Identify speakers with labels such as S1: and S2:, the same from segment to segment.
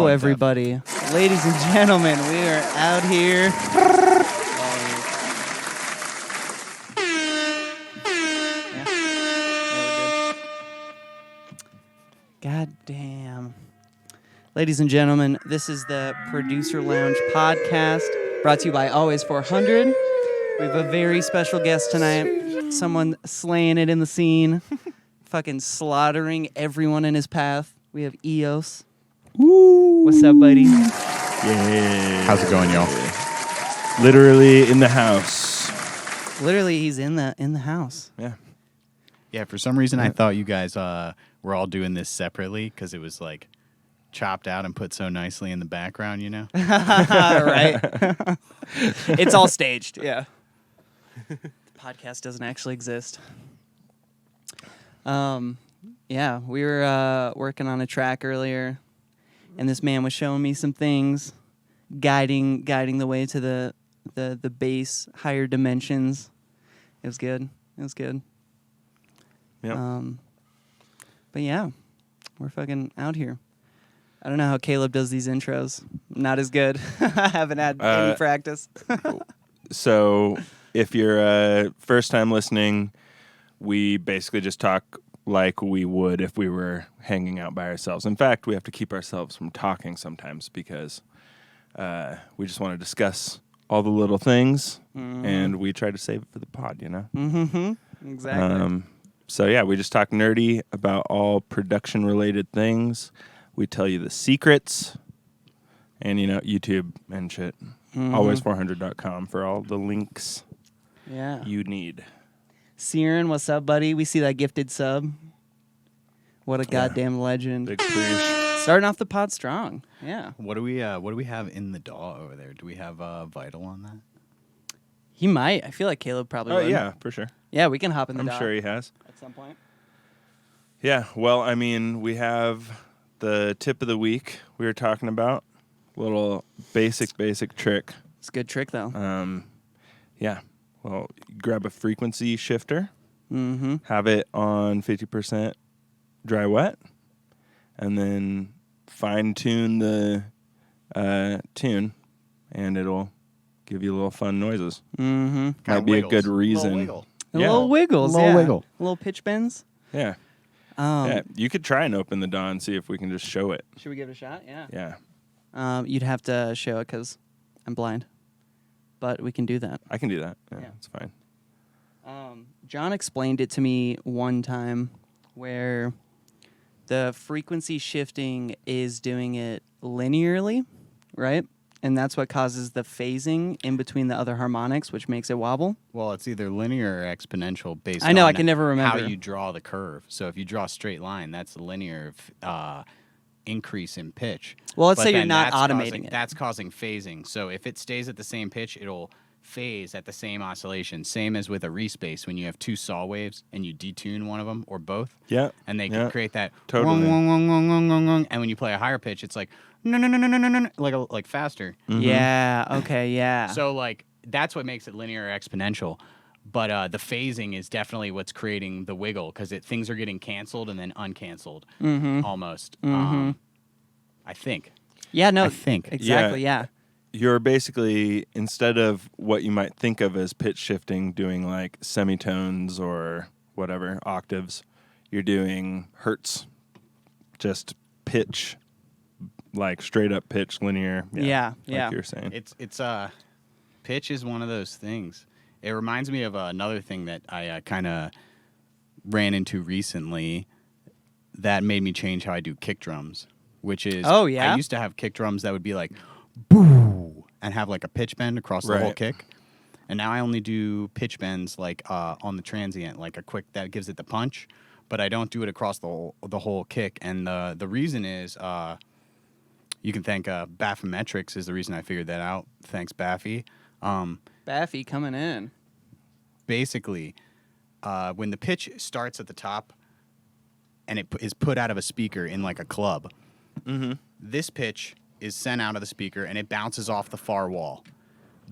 S1: everybody. Ladies and gentlemen, we are out here. God damn. Ladies and gentlemen, this is the Producer Lounge podcast brought to you by Always 400. We have a very special guest tonight. Someone slaying it in the scene. Fucking slaughtering everyone in his path. We have Eos. Woo. What's up, buddy?
S2: Yeah.
S3: How's it going, y'all?
S2: Literally in the house.
S1: Literally, he's in the house.
S2: Yeah.
S3: Yeah, for some reason I thought you guys were all doing this separately because it was like chopped out and put so nicely in the background, you know?
S1: Right. It's all staged, yeah. The podcast doesn't actually exist. Yeah, we were working on a track earlier, and this man was showing me some things, guiding the way to the bass, higher dimensions. It was good.
S2: Yep.
S1: But yeah, we're fucking out here. I don't know how Caleb does these intros. Not as good. I haven't had any practice.
S2: So if you're first time listening, we basically just talk like we would if we were hanging out by ourselves. In fact, we have to keep ourselves from talking sometimes because we just want to discuss all the little things, and we try to save it for the pod, you know?
S1: Mm-hmm. Exactly.
S2: So yeah, we just talk nerdy about all production-related things. We tell you the secrets, and YouTube and shit. Always400.com for all the links you need.
S1: Siren, what's up, buddy? We see that gifted sub. What a goddamn legend!
S2: Big preach.
S1: Starting off the pod strong. Yeah.
S3: What do we have in the DAW over there? Do we have Vital on that?
S1: He might. I feel like Caleb probably would.
S2: Oh yeah, for sure.
S1: Yeah, we can hop in the DAW.
S2: I'm sure he has.
S1: At some point.
S2: Yeah, well, I mean, we have the tip of the week we were talking about. Little basic trick.
S1: It's a good trick, though.
S2: Yeah. Well, grab a frequency shifter.
S1: Mm-hmm.
S2: Have it on 50% dry wet. And then fine-tune the tune, and it'll give you little fun noises.
S1: Mm-hmm.
S2: Might be a good reason.
S1: Little wiggles,
S3: Little wiggle.
S1: Little pitch bends.
S2: Yeah. Yeah. You could try and open the DAW and see if we can just show it.
S1: Should we give it a shot? Yeah.
S2: Yeah.
S1: You'd have to show it because I'm blind. But we can do that.
S2: I can do that. Yeah,
S1: Yeah.
S2: it's fine.
S1: John explained it to me one time where the frequency shifting is doing it linearly, right? And that's what causes the phasing in between the other harmonics, which makes it wobble.
S3: Well, it's either linear or exponential based
S1: I know,
S3: on
S1: I can never remember.
S3: how you draw the curve. So if you draw a straight line, that's a linear increase in pitch.
S1: Well, let's
S3: But
S1: say you're
S3: then
S1: not
S3: that's
S1: automating it.
S3: That's causing phasing. So if it stays at the same pitch, it'll phase at the same oscillation. Same as with a respace when you have two saw waves and you detune one of them or both.
S2: Yeah.
S3: And they can create that
S2: Totally.
S3: wong, wong, wong, wong, wong, wong, wong. And when you play a higher pitch, it's like no, like faster.
S2: Mm-hmm.
S1: Yeah, okay, yeah.
S3: So like that's what makes it linear or exponential. But the phasing is definitely what's creating the wiggle because things are getting canceled and then uncanceled almost. I think.
S1: Yeah, no.
S3: I think.
S1: Exactly, yeah.
S2: You're basically, instead of what you might think of as pitch shifting, doing like semitones or whatever, octaves, you're doing hertz, just pitch, like straight up pitch, linear.
S1: Yeah.
S2: Like you're saying.
S3: It's pitch is one of those things. It reminds me of another thing that I kind of ran into recently that made me change how I do kick drums, which is
S1: Oh, yeah?
S3: I used to have kick drums that would be like boo and have like a pitch bend across the whole kick. And now I only do pitch bends like on the transient, like a quick that gives it the punch, but I don't do it across the whole kick. And the reason is you can thank Baphometrics is the reason I figured that out. Thanks, Baffy.
S1: Baffy coming in.
S3: Basically, when the pitch starts at the top and it is put out of a speaker in like a club, this pitch is sent out of the speaker and it bounces off the far wall.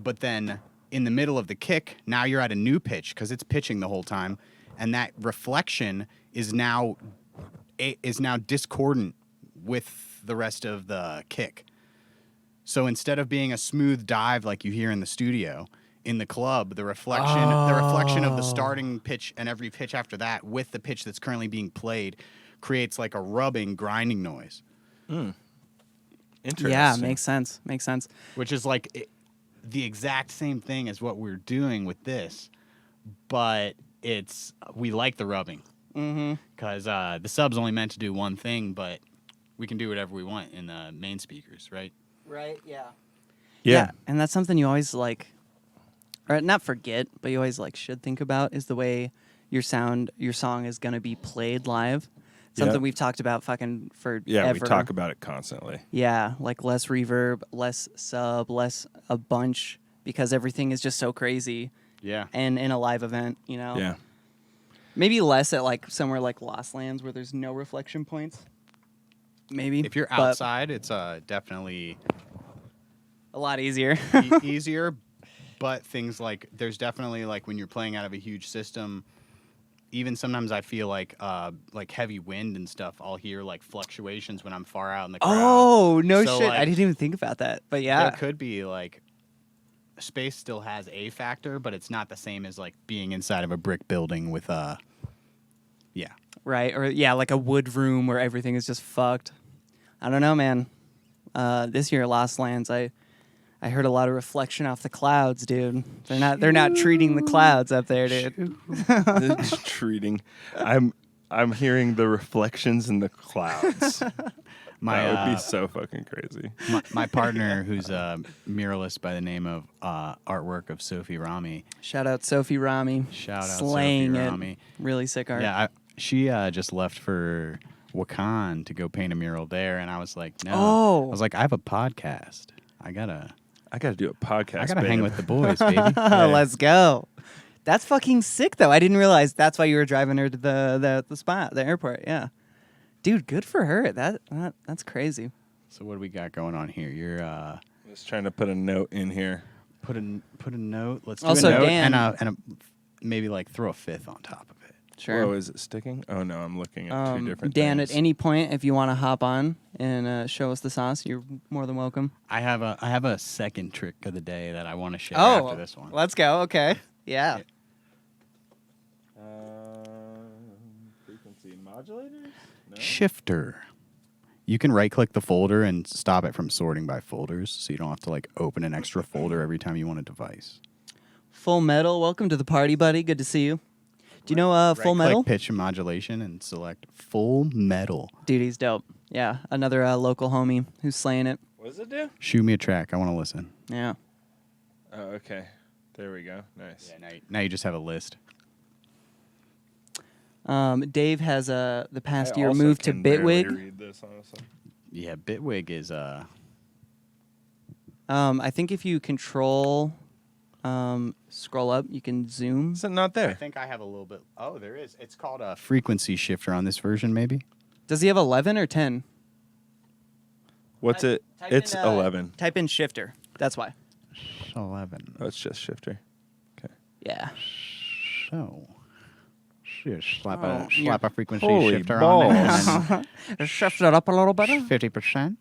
S3: But then in the middle of the kick, now you're at a new pitch because it's pitching the whole time, and that reflection is now discordant with the rest of the kick. So instead of being a smooth dive like you hear in the studio, in the club, the reflection of the starting pitch and every pitch after that with the pitch that's currently being played creates like a rubbing, grinding noise.
S2: Interesting.
S1: Yeah, makes sense. Makes sense.
S3: Which is like the exact same thing as what we're doing with this, but we like the rubbing. Because the sub's only meant to do one thing, but we can do whatever we want in the main speakers, right?
S1: Right, yeah.
S2: Yeah.
S1: And that's something you always like, or not forget, but you always like should think about is the way your song is going to be played live. Something we've talked about fucking forever.
S2: Yeah, we talk about it constantly.
S1: Yeah, like less reverb, less sub, less a bunch, because everything is just so crazy.
S3: Yeah.
S1: And in a live event, you know?
S2: Yeah.
S1: Maybe less at like somewhere like Lost Lands where there's no reflection points. Maybe.
S3: If you're outside, it's definitely
S1: a lot easier.
S3: easier, but things like there's definitely like when you're playing out of a huge system, even sometimes I feel like heavy wind and stuff, I'll hear like fluctuations when I'm far out in the crowd.
S1: Oh, no
S3: So,
S1: shit.
S3: like,
S1: I didn't even think about that. But yeah.
S3: there could be like space still has a factor, but it's not the same as like being inside of a brick building with yeah.
S1: Right. Or yeah, like a wood room where everything is just fucked. I don't know, man. This year at Lost Lands, I heard a lot of reflection off the clouds, dude. They're not treating the clouds up there, dude.
S2: It's treating. I'm hearing the reflections in the clouds. That would be so fucking crazy.
S3: My partner, who's a muralist by the name of artwork of Sophie Rami.
S1: Shout out Sophie Rami.
S3: Shout out
S1: Slaying
S3: Sophie
S1: it.
S3: Rami.
S1: Really sick art.
S3: Yeah, she just left for Wakan to go paint a mural there, and I was like, no.
S1: Oh.
S3: I was like, I have a podcast. I gotta
S2: do a podcast.
S3: hang with the boys, baby.
S1: Let's go. That's fucking sick, though. I didn't realize that's why you were driving her to the spot, the airport. Yeah, dude, good for her. That's crazy.
S3: So what do we got going on here? You're
S2: Just trying to put a note in here.
S3: put a note. Let's do
S1: Also,
S3: a note
S1: Dan-
S3: and a maybe like throw a fifth on top of it.
S1: Sure.
S2: Oh, is it sticking? Oh no, I'm looking at two different
S1: Dan,
S2: things.
S1: at any point, if you want to hop on and show us the sauce, you're more than welcome.
S3: I have a second trick of the day that I want to share after this one.
S1: Let's go. Okay. Yeah.
S2: Frequency modulators? No?
S3: Shifter. You can right-click the folder and stop it from sorting by folders, so you don't have to like open an extra folder every time you want a device.
S1: Full Metal, welcome to the party, buddy. Good to see you. Do you know Full Metal?
S3: Right-click pitch and modulation and select Full Metal.
S1: Dude, he's dope. Yeah, another local homie who's slaying it.
S2: What does it do?
S3: Shoot me a track. I want to listen.
S1: Yeah.
S2: Oh, okay. There we go. Nice.
S3: Yeah, now you just have a list.
S1: Dave has the past
S2: I
S1: year
S2: also
S1: moved to
S2: can barely
S1: Bitwig.
S2: read this, honestly.
S3: Yeah, Bitwig is
S1: I think if you control scroll up, you can zoom.
S2: Is it not
S3: I
S2: there?
S3: think I have a little bit. Oh, there is. It's called a frequency shifter on this version, maybe.
S1: Does he have 11 or 10?
S2: What's it?
S1: Type
S2: It's
S1: in,
S2: 11.
S1: Type in shifter. That's why.
S3: 11.
S2: Oh, it's just shifter. Okay.
S1: Yeah.
S3: So, just slap
S1: Oh,
S3: a frequency
S2: Holy
S3: shifter on there.
S2: balls.
S3: And
S1: Shift it up a little bit.
S3: 50%.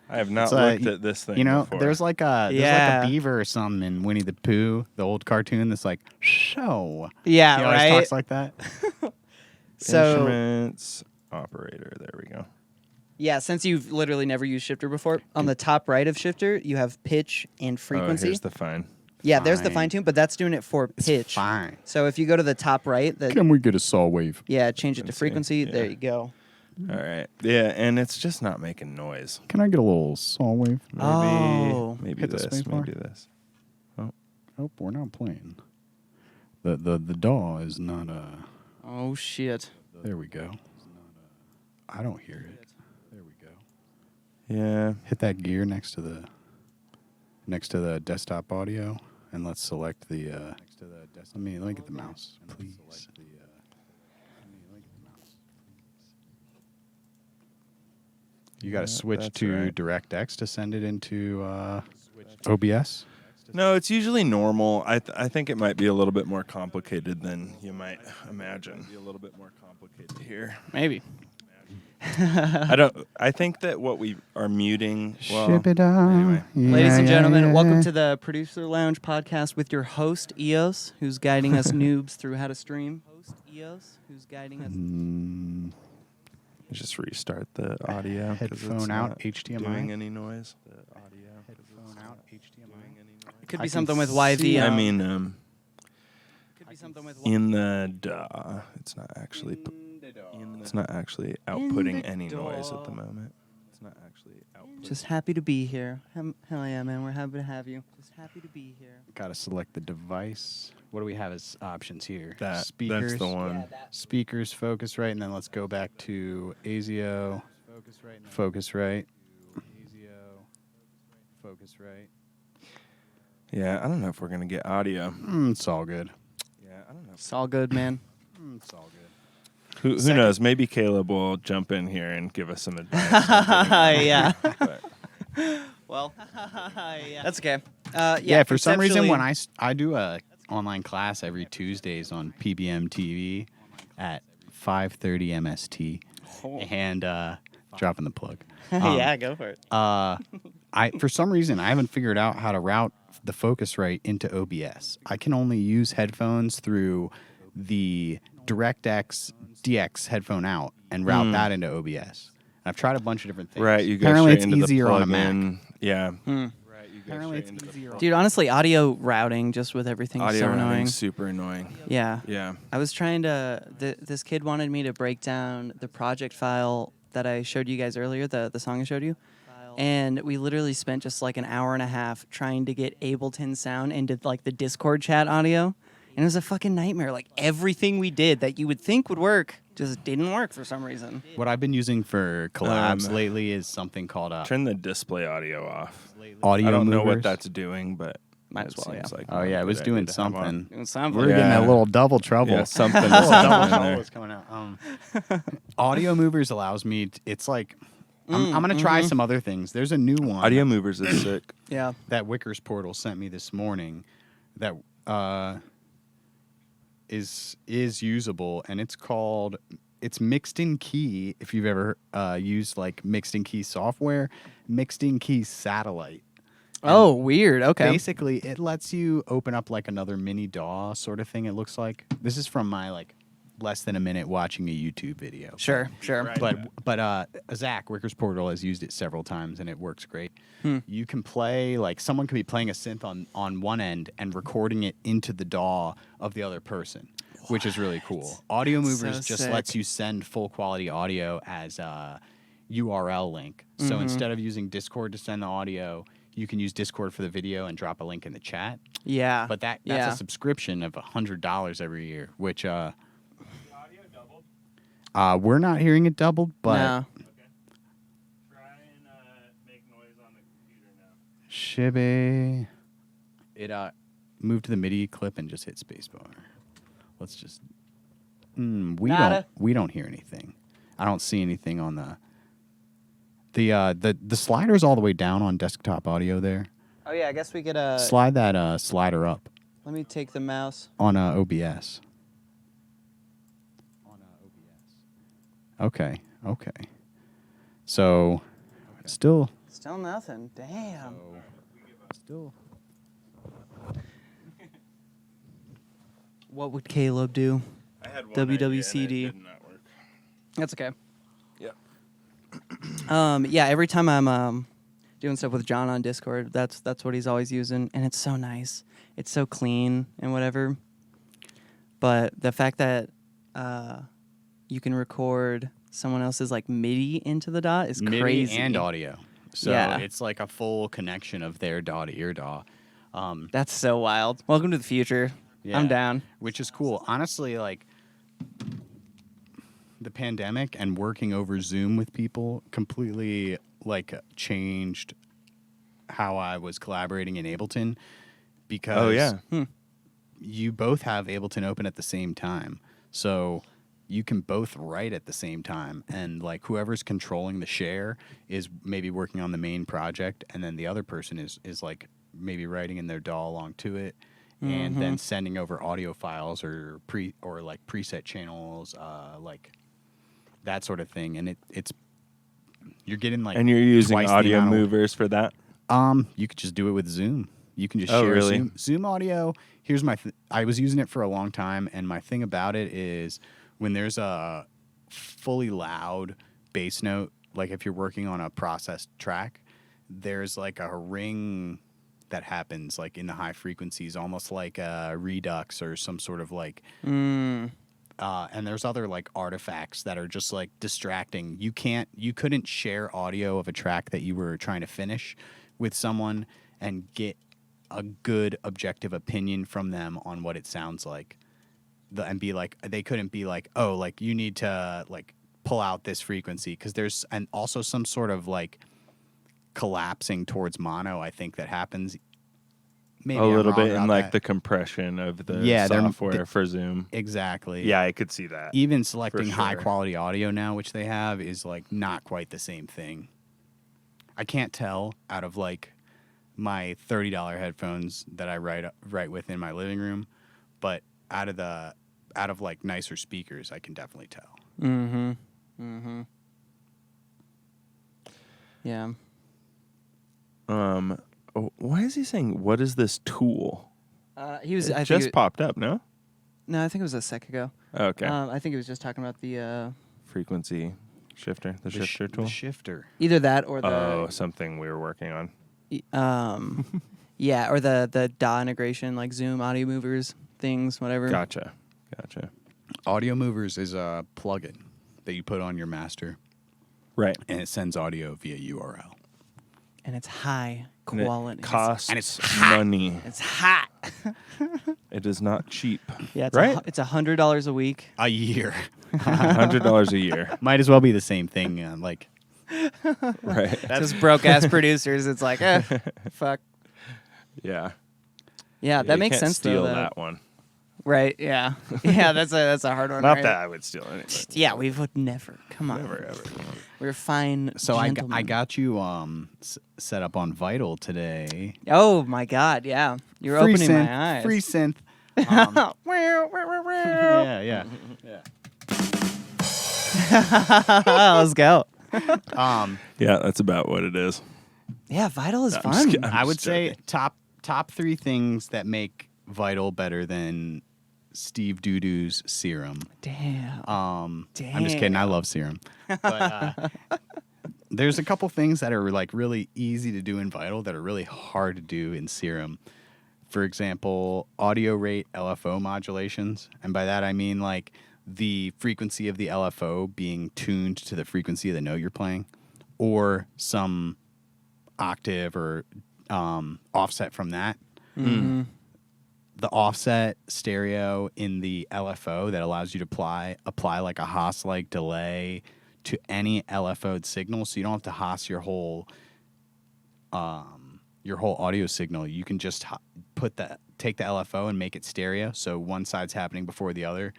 S2: I have not
S3: It's,
S2: looked at this thing.
S3: You know,
S2: before.
S3: there's like a
S1: Yeah.
S3: beaver or something in Winnie the Pooh, the old cartoon that's like, so.
S1: Yeah,
S3: He always
S1: right.
S3: talks like that.
S1: So
S2: Instruments operator. There we go.
S1: yeah, since you've literally never used shifter before, on the top right of shifter, you have pitch and
S2: Oh,
S1: frequency.
S2: here's the fine.
S1: Yeah, there's the
S3: Fine.
S1: fine tune, but that's doing it for pitch.
S3: Fine.
S1: So if you go to the top right,
S3: Can we get a saw wave?
S1: yeah, change it to frequency.
S2: Frequency,
S1: There
S2: yeah.
S1: you go.
S2: All right. Yeah, and it's just not making noise.
S3: Can I get a little saw wave?
S2: Maybe,
S1: Oh.
S2: maybe
S3: Hit the
S2: this.
S3: space bar.
S2: Maybe this.
S3: Oh, we're not playing. The DAW is not
S1: Oh shit.
S3: There we go. I don't hear it. There we go.
S2: Yeah.
S3: Hit that gear next to the desktop audio, and let's select the. Let me get the mouse, please. You got to switch
S2: that's
S3: to
S2: right.
S3: DirectX to send it into OBS.
S2: No, it's usually normal. I think it might be a little bit more complicated than you might imagine. Be a little bit more complicated here.
S1: Maybe.
S2: I think that what we are muting. Well,
S3: Ship it out.
S2: anyway.
S1: Ladies and gentlemen, welcome to
S3: the.
S1: the Producer Lounge podcast with your host, Eos, who's guiding us noobs through how to stream. Host Eos, who's guiding us.
S2: Just restart the audio. 'cause
S3: Headphone
S2: it's
S3: out,
S2: not
S3: HDMI.
S2: Doing any noise? The audio.
S3: Headphone out, HDMI.
S1: It could
S3: I
S1: be
S3: can
S1: something with why
S3: see-
S1: the.
S2: I mean,
S1: could be something with
S2: in the DAW, it's not actually. It's not actually outputting any noise at the moment. It's not actually outputting.
S1: Just happy to be here. Hell yeah, man. We're happy to have you. Just happy to be here.
S3: Got to select the device. What do we have as options here?
S2: That's
S3: Speakers.
S2: the one.
S3: Speakers, Focusrite, and then let's go back to ASIO. Focusrite. Focusrite.
S2: Yeah, I don't know if we're gonna get audio.
S3: It's all good.
S2: Yeah, I don't know.
S1: It's all good, man.
S3: It's all good.
S2: Who knows? Maybe Caleb will jump in here and give us some advice.
S1: Yeah.
S2: But
S1: Well, yeah. That's okay.
S3: Yeah, for some reason,
S1: conceptually-
S3: when I do a online class every Tuesdays on PBM TV at 5:30 MST, and dropping the plug.
S1: Yeah, go for it.
S3: For some reason I haven't figured out how to route the Focusrite into OBS. I can only use headphones through the DirectX DX headphone out and route that into OBS. And I've tried a bunch of different things.
S2: right, you go
S3: Apparently
S2: straight
S3: it's
S2: into
S3: easier
S2: the
S3: on a
S2: plug-in.
S3: Mac.
S2: Yeah.
S1: Hmm.
S2: Right, you go
S3: Apparently
S2: straight
S3: it's
S2: into the
S3: easier.
S1: Dude, honestly, audio routing just with everything is
S2: audio
S1: so
S2: routing's
S1: annoying.
S2: super annoying.
S1: Yeah.
S2: Yeah.
S1: I was trying to. This kid wanted me to break down the project file that I showed you guys earlier, the song I showed you. And we literally spent just like an hour and a half trying to get Ableton sound into like the Discord chat audio. And it was a fucking nightmare. Like everything we did that you would think would work just didn't work for some reason.
S3: What I've been using for collabs lately is something called
S2: Turn the display audio off.
S3: audio
S2: I don't know
S3: movers.
S2: what that's doing, but
S1: Might
S2: it
S1: as well,
S2: seems
S1: yeah.
S2: like
S3: Oh
S2: not
S3: yeah,
S2: a
S3: it was
S2: good
S3: doing
S2: idea to have on.
S3: something.
S1: It sounds
S3: We're
S1: like
S3: getting
S2: Yeah.
S3: a little double trouble.
S2: Yeah, something is
S3: Double
S2: happening
S3: trouble
S2: there.
S3: is coming out. Audio movers allows me. It's like I'm gonna try some other things. There's a new one.
S2: Audio movers is sick.
S1: yeah.
S3: that Wickers portal sent me this morning that is usable, and it's mixed in key. If you've ever used like mixed in key software, mixed in key satellite.
S1: Oh, weird. Okay.
S3: Basically, it lets you open up like another mini DAW sort of thing. It looks like this is from my like less than a minute watching a YouTube video.
S1: Sure.
S3: But Zach Wicker's Portal has used it several times and it works great. You can play like someone could be playing a synth on one end and recording it into the DAW of the other person, which is really cool. Audio Movers
S1: So
S3: just
S1: sick.
S3: lets you send full quality audio as a URL link. So instead of using Discord to send the audio, you can use Discord for the video and drop a link in the chat.
S1: Yeah.
S3: But that's a subscription of $100 every year, which we're not hearing it doubled, but
S1: No.
S2: Try and make noise on the computer now.
S3: Shibby. It moved to the MIDI clip and just hit spacebar. Let's just. We don't hear anything. I don't see anything on the slider's all the way down on desktop audio there.
S1: Oh yeah, I guess we could
S3: Slide that slider up
S1: let me take the mouse.
S3: on OBS. Okay. So, still.
S1: Still nothing. Damn.
S3: Still.
S1: What would Caleb do?
S2: I had one
S1: WWCD.
S2: idea and it did not work.
S1: That's okay.
S2: Yeah.
S1: Yeah, every time I'm doing stuff with John on Discord, that's what he's always using, and it's so nice. It's so clean and whatever. But the fact that you can record someone else's like MIDI into the DAW is
S3: MIDI
S1: crazy.
S3: and audio. So
S1: Yeah.
S3: it's like a full connection of their DAW to your DAW.
S1: That's so wild. Welcome to the future.
S3: Yeah.
S1: I'm down.
S3: Which is cool. Honestly, like the pandemic and working over Zoom with people completely like changed how I was collaborating in Ableton because
S2: Oh yeah.
S3: you both have Ableton open at the same time. So you can both write at the same time, and like whoever's controlling the share is maybe working on the main project, and then the other person is like maybe writing in their DAW along to it, and then sending over audio files or preset channels, like that sort of thing, and it's you're getting like.
S2: And you're using
S3: twice the
S2: audio
S3: amount of-
S2: movers for that?
S3: You could just do it with Zoom. You can just
S2: Oh,
S3: share
S2: really?
S3: Zoom audio. Here's my. I was using it for a long time, and my thing about it is when there's a fully loud bass note, like if you're working on a processed track, there's like a ring that happens like in the high frequencies, almost like a redux or some sort of like. And there's other like artifacts that are just like distracting. You couldn't share audio of a track that you were trying to finish with someone and get a good objective opinion from them on what it sounds like. And be like, they couldn't be like, oh, like you need to like pull out this frequency, because there's and also some sort of like collapsing towards mono, I think, that happens. Maybe
S2: A little bit
S3: in
S2: in like the compression of the software for Zoom.
S3: Exactly.
S2: Yeah, I could see that.
S3: Even selecting
S2: sure.
S3: high quality audio now, which they have, is like not quite the same thing. I can't tell out of like my $30 headphones that I write with in my living room, but out of like nicer speakers, I can definitely tell.
S1: Yeah.
S2: Why is he saying, what is this tool?
S1: He was.
S2: It
S1: I
S2: just
S1: think
S2: popped up, no?
S1: No, I think it was a sec ago.
S2: Okay.
S1: I think he was just talking about the
S2: Frequency shifter, the shifter tool?
S3: The shifter.
S1: either that or the
S2: Oh, something we were working on.
S1: yeah, or the DAW integration, like Zoom audio movers things, whatever.
S2: Gotcha.
S3: Audio Movers is a plugin that you put on your master,
S2: Right.
S3: and it sends audio via URL.
S1: And it's high
S2: And it
S1: quality.
S2: costs
S3: and it's
S2: money.
S1: It's hot.
S2: It is not cheap.
S1: Yeah, it's
S2: right?
S1: it's $100 a week.
S3: A year.
S2: $100 a year.
S3: Might as well be the same thing. Like,
S2: Right.
S1: Just broke ass producers. It's like, fuck.
S2: Yeah.
S1: Yeah, that
S2: you
S1: makes
S2: can't
S1: sense
S2: steal
S1: though.
S2: that one.
S1: Right? Yeah. Yeah, that's a hard one.
S2: Not
S1: right?
S2: that I would steal anything.
S1: Yeah, we would never. Come on.
S2: Never ever.
S1: We're fine.
S3: so I
S1: gentlemen.
S3: got you set up on Vital today.
S1: Oh my God! Yeah, you're
S3: Free
S1: opening
S3: synth,
S1: my eyes.
S3: Free synth. Yeah.
S1: Let's go.
S2: Yeah, that's about what it is.
S1: Yeah, Vital is
S2: I'm
S1: fun.
S2: just kidding.
S3: I would
S2: just
S3: say
S2: joking.
S3: top 3 things that make Vital better than Steve Doodoo's Serum.
S1: Damn.
S3: I'm just kidding. I love Serum. But there's a couple things that are like really easy to do in Vital that are really hard to do in Serum. For example, audio rate LFO modulations. And by that I mean like the frequency of the LFO being tuned to the frequency of the note you're playing, or some octave or offset from that.
S1: Mm-hmm.
S3: The offset stereo in the LFO that allows you to apply like a Haas-like delay to any LFO'd signal, so you don't have to Haas your whole audio signal. You can just take the LFO and make it stereo, so one side's happening before the other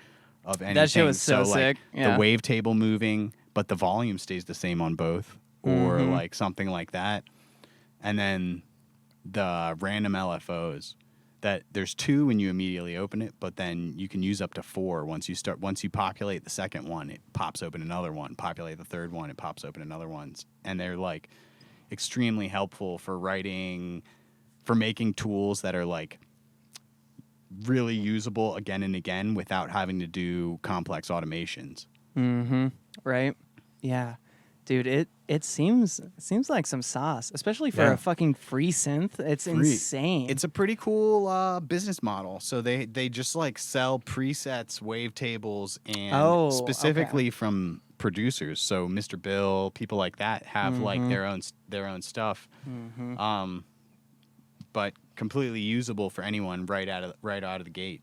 S3: of anything.
S1: That shit was so sick.
S3: Like
S1: Yeah.
S3: the wavetable moving, but the volume stays the same on both, or like something like that. And then the random LFOs. That there's 2 when you immediately open it, but then you can use up to 4 once you populate the second one, it pops open another one. Populate the third one, it pops open another one. And they're like extremely helpful for making tools that are like really usable again and again without having to do complex automations.
S1: Mm-hmm. Right? Yeah. Dude, it seems like some sauce, especially for a fucking free synth. It's insane.
S3: It's a pretty cool business model. So they just like sell presets, wavetables, and specifically from producers. So Mr. Bill, people like that have like their own stuff, but completely usable for anyone right out of the gate.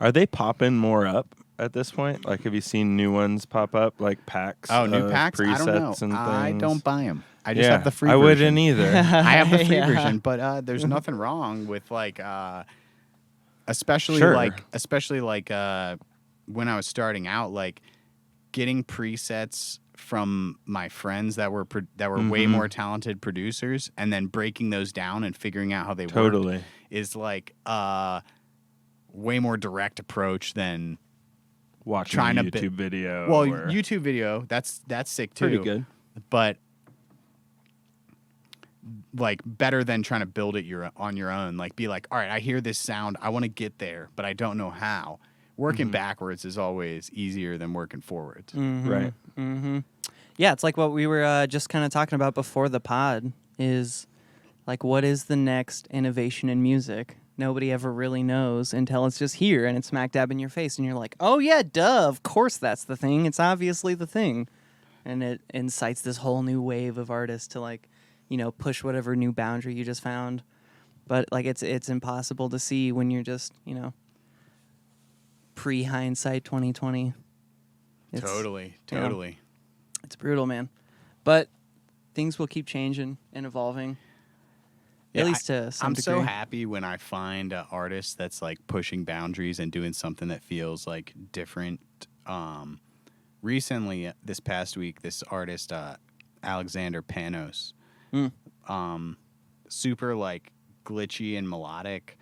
S2: Are they popping more up at this point? Like, have you seen new ones pop up, like packs?
S3: Oh, new
S2: of
S3: packs? I don't know.
S2: presets and
S3: I
S2: things?
S3: don't buy them. I just have the free
S2: I
S3: version.
S2: wouldn't either.
S3: I have the free
S1: Yeah.
S3: version, but there's nothing wrong with like, especially
S2: Sure.
S3: like when I was starting out, like getting presets from my friends that were way more talented producers, and then breaking those down and figuring out how they
S2: Totally.
S3: work is like way more direct approach than
S2: watching
S3: trying
S2: a
S3: to
S2: YouTube video.
S3: Well,
S2: or
S3: YouTube video, that's sick too.
S2: pretty good.
S3: But like better than trying to build it on your own. Like be like, all right, I hear this sound, I want to get there, but I don't know how. Working backwards is always easier than working forwards.
S2: Right.
S1: Mm-hmm. Yeah, it's like what we were just kind of talking about before the pod is like, what is the next innovation in music? Nobody ever really knows until it's just here and it's smack dab in your face. And you're like, oh, yeah, duh, of course that's the thing. It's obviously the thing. And it incites this whole new wave of artists to, like, you know, push whatever new boundary you just found. But, like, it's impossible to see when you're just, you know, pre-hindsight 2020.
S3: Totally.
S1: Yeah. It's brutal, man. But things will keep changing and evolving.
S3: Yeah,
S1: At least to some
S3: I'm
S1: degree.
S3: so happy when I find an artist that's like pushing boundaries and doing something that feels like different. Recently, this past week, this artist, Alexander Panos, super like glitchy and melodic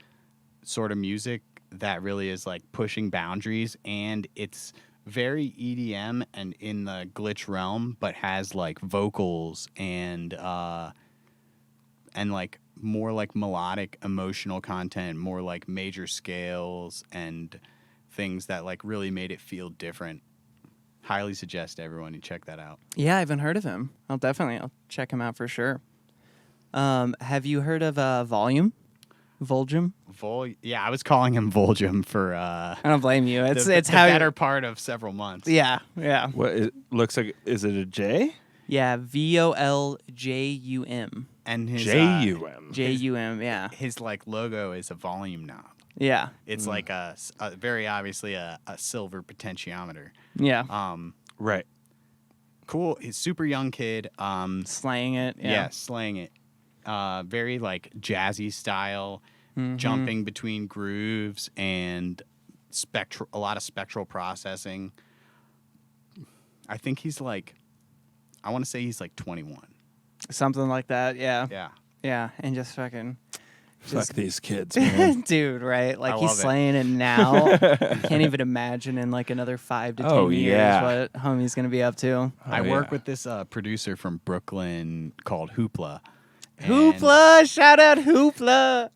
S3: sort of music that really is like pushing boundaries, and it's very EDM and in the glitch realm, but has like vocals and like more like melodic emotional content, more like major scales and things that like really made it feel different. Highly suggest everyone you check that out.
S1: Yeah, I haven't heard of him. I'll check him out for sure. Have you heard of Volume? Volgum?
S3: Yeah, I was calling him Volgum for
S1: I don't blame you. It's
S3: the
S1: how
S3: better part of several months.
S1: Yeah.
S2: What it looks like? Is it a J?
S1: Yeah, VOLJUM.
S3: And his
S2: JUM.
S1: JUM, yeah.
S3: His like logo is a volume knob.
S1: Yeah.
S3: It's like a very obviously a silver potentiometer.
S1: Yeah.
S3: Right. Cool. He's a super young kid.
S1: Slaying it. Yeah.
S3: Slaying it. Very like jazzy style, jumping between grooves and a lot of spectral processing. I think he's like, I want to say he's like 21.
S1: Something like that, yeah.
S3: Yeah.
S1: Yeah, and just fucking...
S2: Fuck these kids, man.
S1: Dude, right? Like,
S3: I
S1: he's
S3: love it.
S1: slaying it now. Can't even imagine in, like, another 5 to 10 years what homie's going to be up to.
S3: I work with this producer from Brooklyn called Hoopla.
S1: Hoopla! Shout out Hoopla!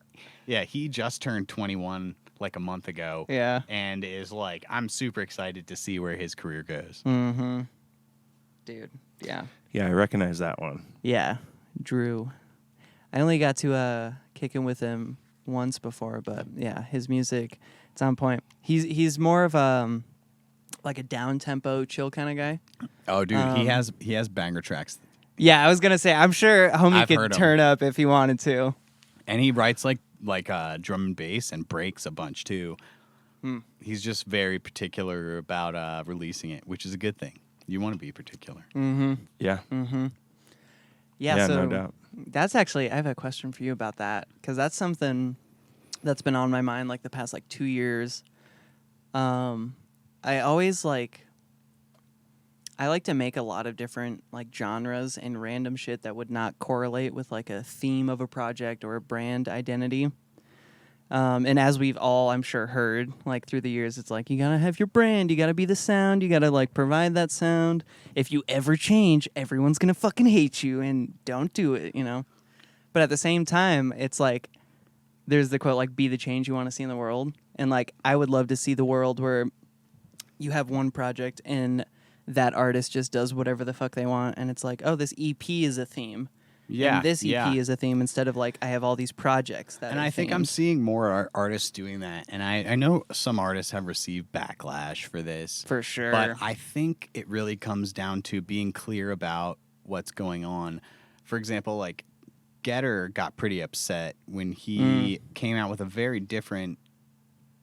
S3: Yeah, he just turned 21 like a month ago.
S1: Yeah.
S3: And is like, I'm super excited to see where his career goes.
S1: Mm-hmm. Dude, yeah.
S2: Yeah, I recognize that one.
S1: Yeah, Drew. I only got to kick in with him once before, but yeah, his music, it's on point. He's more of like a down tempo, chill kind of guy.
S3: Oh, dude, he has banger tracks.
S1: Yeah, I was gonna say, I'm sure homie
S3: I've
S1: could
S3: heard 'em.
S1: turn up if he wanted to.
S3: And he writes like drum and bass and breaks a bunch too. He's just very particular about releasing it, which is a good thing. You want to be particular.
S1: Mm-hmm.
S2: Yeah.
S1: Mm-hmm. Yeah, so
S2: no doubt.
S1: that's actually, I have a question for you about that, because that's something that's been on my mind like the past like 2 years. I always I like to make a lot of different like genres and random shit that would not correlate with like a theme of a project or a brand identity. And as we've all, I'm sure, heard like through the years, it's like you gotta have your brand, you gotta be the sound, you gotta like provide that sound. If you ever change, everyone's gonna fucking hate you, and don't do it, you know. But at the same time, it's like there's the quote like, "Be the change you want to see in the world," and like I would love to see the world where you have one project and that artist just does whatever the fuck they want, and it's like, oh, this EP is a theme.
S3: Yeah,
S1: and this EP is a theme instead of like I have all these projects that.
S3: And
S1: are
S3: I think I'm
S1: themed.
S3: seeing more artists doing that, and I know some artists have received backlash for this,
S1: For sure.
S3: But I think it really comes down to being clear about what's going on. For example, like Getter got pretty upset when he came out with a very different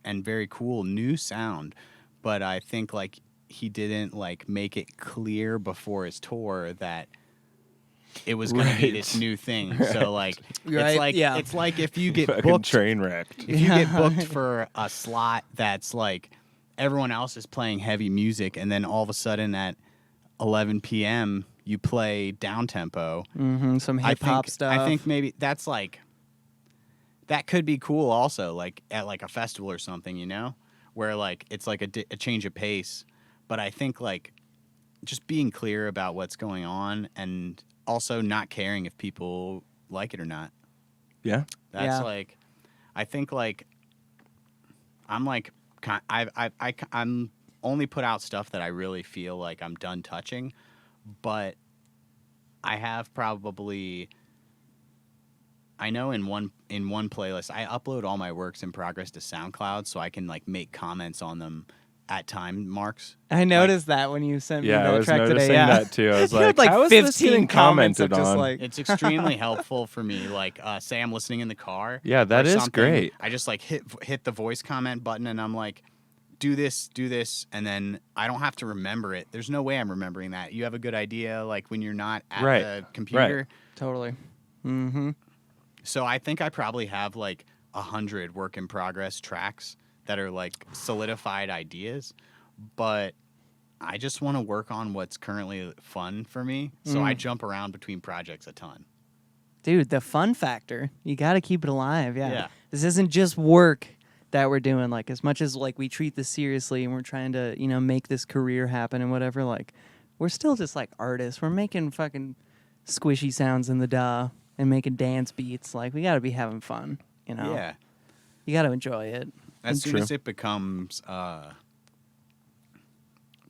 S3: and very cool new sound, but I think like he didn't like make it clear before his tour that it was going to be this new thing. So like, it's like if you get
S2: Fucking
S3: booked,
S2: train wrecked.
S3: if you get booked for a slot that's like everyone else is playing heavy music, and then all of a sudden at 11 p.m. you play down tempo,
S1: Some hip hop stuff.
S3: I think maybe that's like that could be cool also, like at like a festival or something, you know, where like it's like a change of pace. But I think like just being clear about what's going on and also not caring if people like it or not.
S2: Yeah.
S3: That's
S1: Yeah.
S3: like, I think like, I'm like, I'm only put out stuff that I really feel like I'm done touching, but I have probably, I know in one playlist, I upload all my works in progress to SoundCloud so I can like make comments on them at time marks.
S1: I noticed that when you sent me
S2: Yeah,
S1: that
S2: I was
S1: track
S2: noticing
S1: today. Yeah.
S2: that too. I was
S1: You had,
S2: like, how is this
S1: 15
S2: getting
S1: comments of
S2: commented
S1: just
S2: on?
S1: like,
S3: It's extremely helpful for me. Like, say I'm listening in the car.
S2: Yeah, that
S3: or
S2: is
S3: something,
S2: great.
S3: I just like hit the voice comment button and I'm like, do this, and then I don't have to remember it. There's no way I'm remembering that. You have a good idea, like when you're not at
S2: Right,
S3: the computer.
S1: totally. Mm-hmm.
S3: So I think I probably have like 100 work in progress tracks that are like solidified ideas, but I just want to work on what's currently fun for me. So I jump around between projects a ton.
S1: Dude, the fun factor. You got to keep it alive. Yeah.
S3: Yeah.
S1: This isn't just work that we're doing. Like, as much as like we treat this seriously and we're trying to, make this career happen and whatever, like, we're still just like artists. We're making fucking squishy sounds in the DAW and making dance beats. Like, we got to be having fun,
S3: Yeah.
S1: You got to enjoy it.
S3: As soon
S2: True.
S3: as it becomes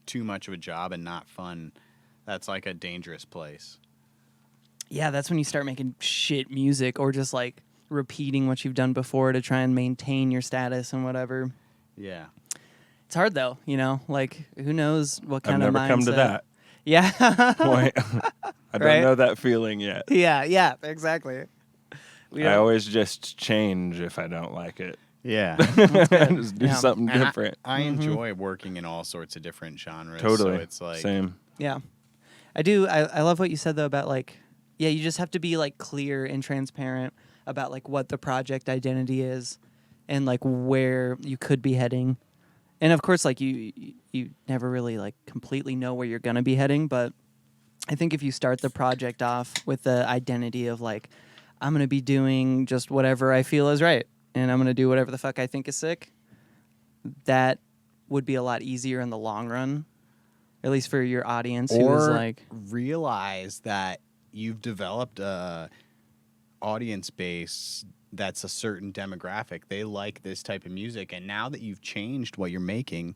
S3: too much of a job and not fun, that's like a dangerous place.
S1: Yeah, that's when you start making shit music or just like repeating what you've done before to try and maintain your status and whatever.
S3: Yeah.
S1: It's hard though, like who knows what
S2: I've
S1: kind of
S2: never
S1: mindset.
S2: come to that
S1: Yeah.
S2: point. I don't
S1: Right?
S2: know that feeling yet.
S1: Yeah, exactly.
S2: I always just change if I don't like it.
S3: Yeah.
S2: Just do
S1: Yeah.
S2: something
S3: And
S2: different.
S3: I enjoy working in all sorts of different genres.
S2: Totally.
S3: So it's like,
S2: Same.
S1: Yeah. I do. I love what you said though about like, yeah, you just have to be like clear and transparent about like what the project identity is and like where you could be heading. And of course, like you never really like completely know where you're gonna be heading, but I think if you start the project off with the identity of like, I'm gonna be doing just whatever I feel is right, and I'm gonna do whatever the fuck I think is sick, that would be a lot easier in the long run, at least for your audience who is
S3: or
S1: like,
S3: realize that you've developed a audience base that's a certain demographic. They like this type of music, and now that you've changed what you're making,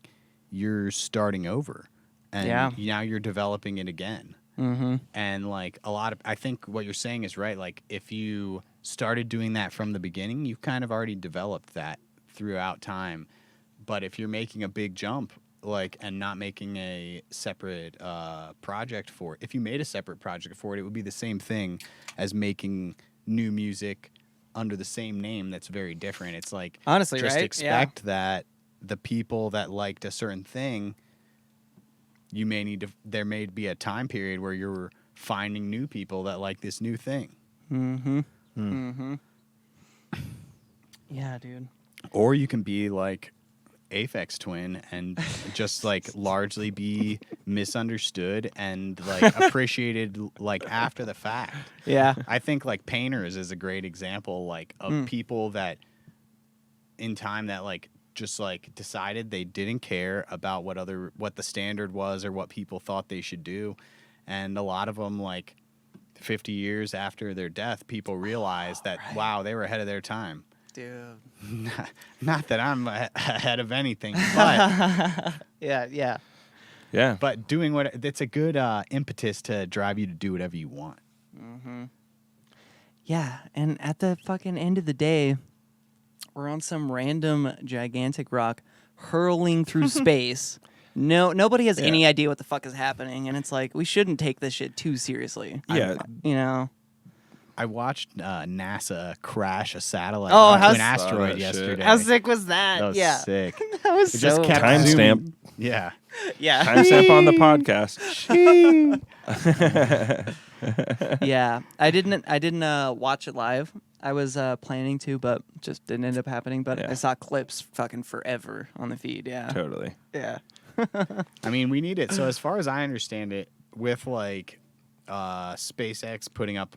S3: you're starting over, and
S1: Yeah.
S3: now you're developing it again.
S1: mm-hmm.
S3: And like I think what you're saying is right. Like if you started doing that from the beginning, you've kind of already developed that throughout time. But if you're making a big jump, like, and not making a separate project for it, if you made a separate project for it, it would be the same thing as making new music under the same name that's very different. It's like,
S1: Honestly,
S3: just
S1: right?
S3: expect that the people that liked a certain thing, you may need to, there may be a time period where you're finding new people that like this new thing.
S1: Mm-hmm. Mm-hmm. Yeah, dude.
S3: Or you can be like Aphex Twin and just like largely be misunderstood and like appreciated like after the fact.
S1: Yeah.
S3: I think like Painters is a great example like of people that in time that like just like decided they didn't care about what the standard was or what people thought they should do. And a lot of them like 50 years after their death, people realized that, wow, they were ahead of their time.
S1: Dude.
S3: Not that I'm ahead of anything, but
S1: Yeah.
S2: Yeah.
S3: but doing that's a good impetus to drive you to do whatever you want.
S1: Yeah, and at the fucking end of the day, we're on some random gigantic rock hurling through space. Nobody has any idea what the fuck is happening, and it's like we shouldn't take this shit too seriously.
S2: Yeah.
S3: I watched NASA crash a satellite
S1: Oh,
S3: into
S1: how
S3: an asteroid
S2: shit.
S3: yesterday.
S1: How sick was that?
S3: That was
S1: Yeah,
S3: sick.
S1: that was
S3: It just
S1: so
S3: kept
S2: Timestamp.
S3: zooming. Yeah.
S1: yeah.
S2: Timestamp on the podcast.
S1: Yeah, I didn't watch it live. I was planning to, but just didn't end up happening. But
S2: Yeah.
S1: I saw clips fucking forever on the feed. Yeah,
S2: Totally.
S1: yeah.
S3: I mean, we need it. So as far as I understand it, with like SpaceX putting up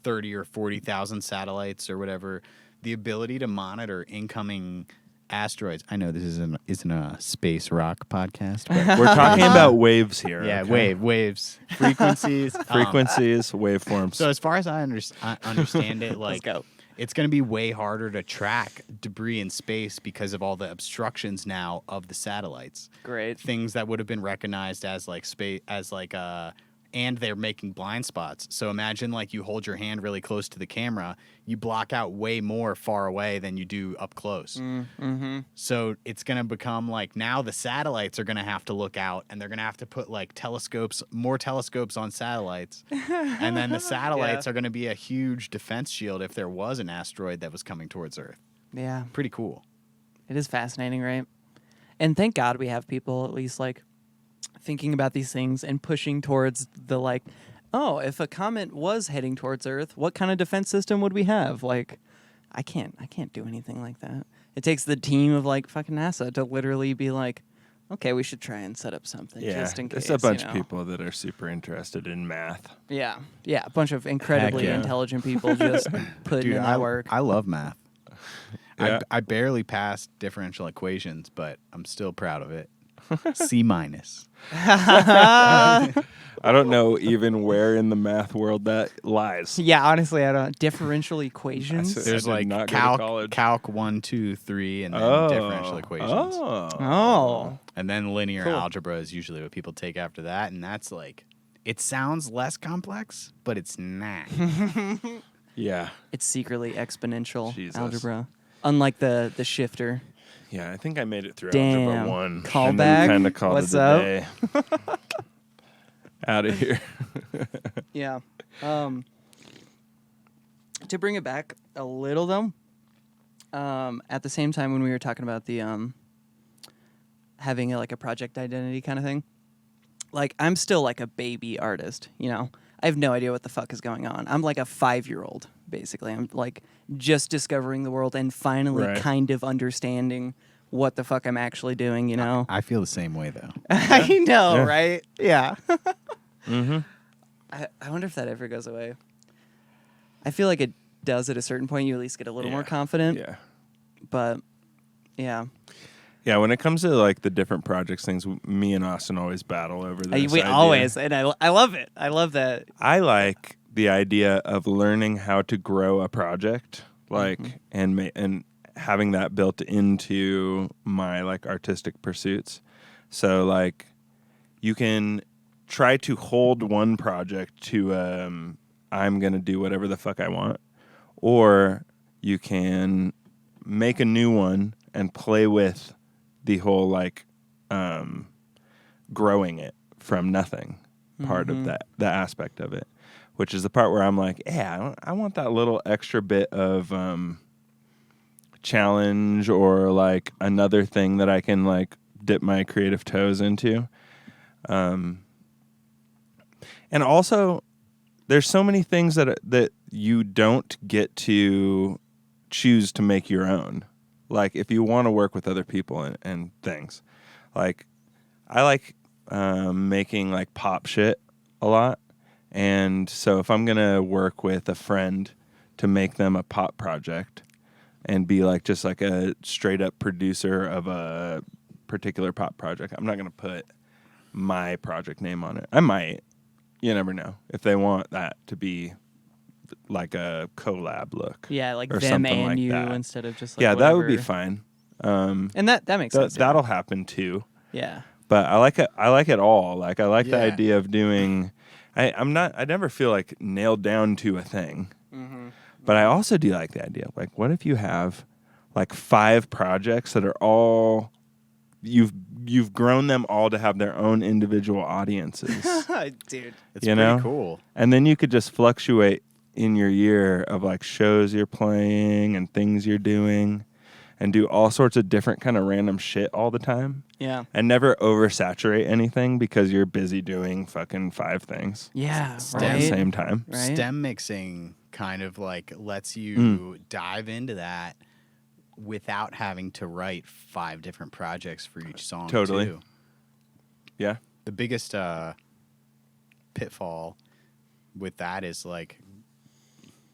S3: 30 or 40,000 satellites or whatever, the ability to monitor incoming asteroids. I know this isn't a space rock podcast, but
S2: We're talking about waves here.
S3: yeah,
S2: okay?
S3: waves, frequencies,
S2: Frequencies, waveforms.
S3: So as far as I understand it, like
S1: go.
S3: it's going to be way harder to track debris in space because of all the obstructions now of the satellites.
S1: Great.
S3: Things that would have been recognized as like space, and they're making blind spots. So imagine like you hold your hand really close to the camera, you block out way more far away than you do up close.
S1: Mm-hmm.
S3: So it's going to become like now the satellites are going to have to look out, and they're going to have to put like more telescopes on satellites. And then the satellites are going to be a huge defense shield if there was an asteroid that was coming towards Earth.
S1: Yeah.
S3: Pretty cool.
S1: It is fascinating, right? And thank God we have people at least like thinking about these things and pushing towards the like, oh, if a comet was heading towards Earth, what kind of defense system would we have? Like, I can't do anything like that. It takes the team of like fucking NASA to literally be like, okay, we should try and set up something just in case.
S2: There's a bunch
S1: you
S2: of
S1: know?
S2: people that are super interested in math.
S1: Yeah, a bunch of incredibly
S3: Heck yeah.
S1: intelligent people just putting
S3: Dude,
S1: in that work.
S3: I love math.
S2: Yeah.
S3: I barely passed differential equations, but I'm still proud of it. C-.
S2: I don't know even where in the math world that lies.
S1: Yeah, honestly, I don't. Differential equations.
S2: I
S3: There's
S2: did
S3: like
S2: not go to college.
S3: calc 1, 2, 3, and then differential equations.
S1: Oh.
S3: And then linear
S1: Cool.
S3: algebra is usually what people take after that, and that's like, it sounds less complex, but it's not.
S2: Yeah.
S1: It's secretly exponential
S2: Jesus.
S1: algebra, unlike the shifter.
S2: Yeah, I think I made it through
S1: Damn.
S2: Algebra 1.
S1: Callback?
S2: And then kind of called
S1: What's
S2: it a
S1: up?
S2: day. Out of here.
S1: Yeah. To bring it back a little though, at the same time when we were talking about the having like a project identity kind of thing, like I'm still like a baby artist, you know. I have no idea what the fuck is going on. I'm like a 5-year-old, basically. I'm like just discovering the world and finally
S2: Right.
S1: kind of understanding what the fuck I'm actually doing, you know?
S3: I feel the same way, though.
S1: I know,
S2: Yeah.
S1: right? Yeah.
S2: Mm-hmm.
S1: I wonder if that ever goes away. I feel like it does at a certain point. You at least get a little more confident.
S2: Yeah.
S1: But, yeah.
S2: Yeah, when it comes to like the different projects things, me and Austin always battle over this.
S1: We
S2: idea.
S1: always, and I love it. I love that.
S2: I like the idea of learning how to grow a project, like, and having that built into my like artistic pursuits. So like, you can try to hold one project to I'm gonna do whatever the fuck I want, or you can make a new one and play with the whole like growing it from nothing part of that aspect of it, which is the part where I'm like, yeah, I want that little extra bit of challenge or like another thing that I can like dip my creative toes into. And also there's so many things that you don't get to choose to make your own. Like if you want to work with other people and things, like I like making like pop shit a lot. And so if I'm going to work with a friend to make them a pop project and be like just like a straight up producer of a particular pop project, I'm not going to put my project name on it. I might, you never know, if they want that to be like a collab look.
S1: Yeah, like
S2: or
S1: them
S2: something
S1: and
S2: like
S1: you
S2: that.
S1: instead of just like
S2: Yeah, that would be
S1: whatever.
S2: fine.
S1: And that makes sense.
S2: That'll happen too.
S1: Yeah.
S2: But I like it all. Like I like the
S3: Yeah.
S2: idea of doing. I never feel like nailed down to a thing. But I also do like the idea of like, what if you have like 5 projects that are all you've grown them all to have their own individual audiences,
S1: Dude.
S3: It's
S2: You
S3: pretty
S2: know?
S3: cool.
S2: and then you could just fluctuate in your year of like shows you're playing and things you're doing, and do all sorts of different kind of random shit all the time.
S1: Yeah.
S2: And never oversaturate anything because you're busy doing fucking 5 things
S1: Yeah.
S2: all at the same time.
S1: Right?
S3: STEM mixing kind of like lets you dive into that without having to write 5 different projects for each song.
S2: Totally.
S3: Too.
S2: Yeah.
S3: The biggest pitfall with that is like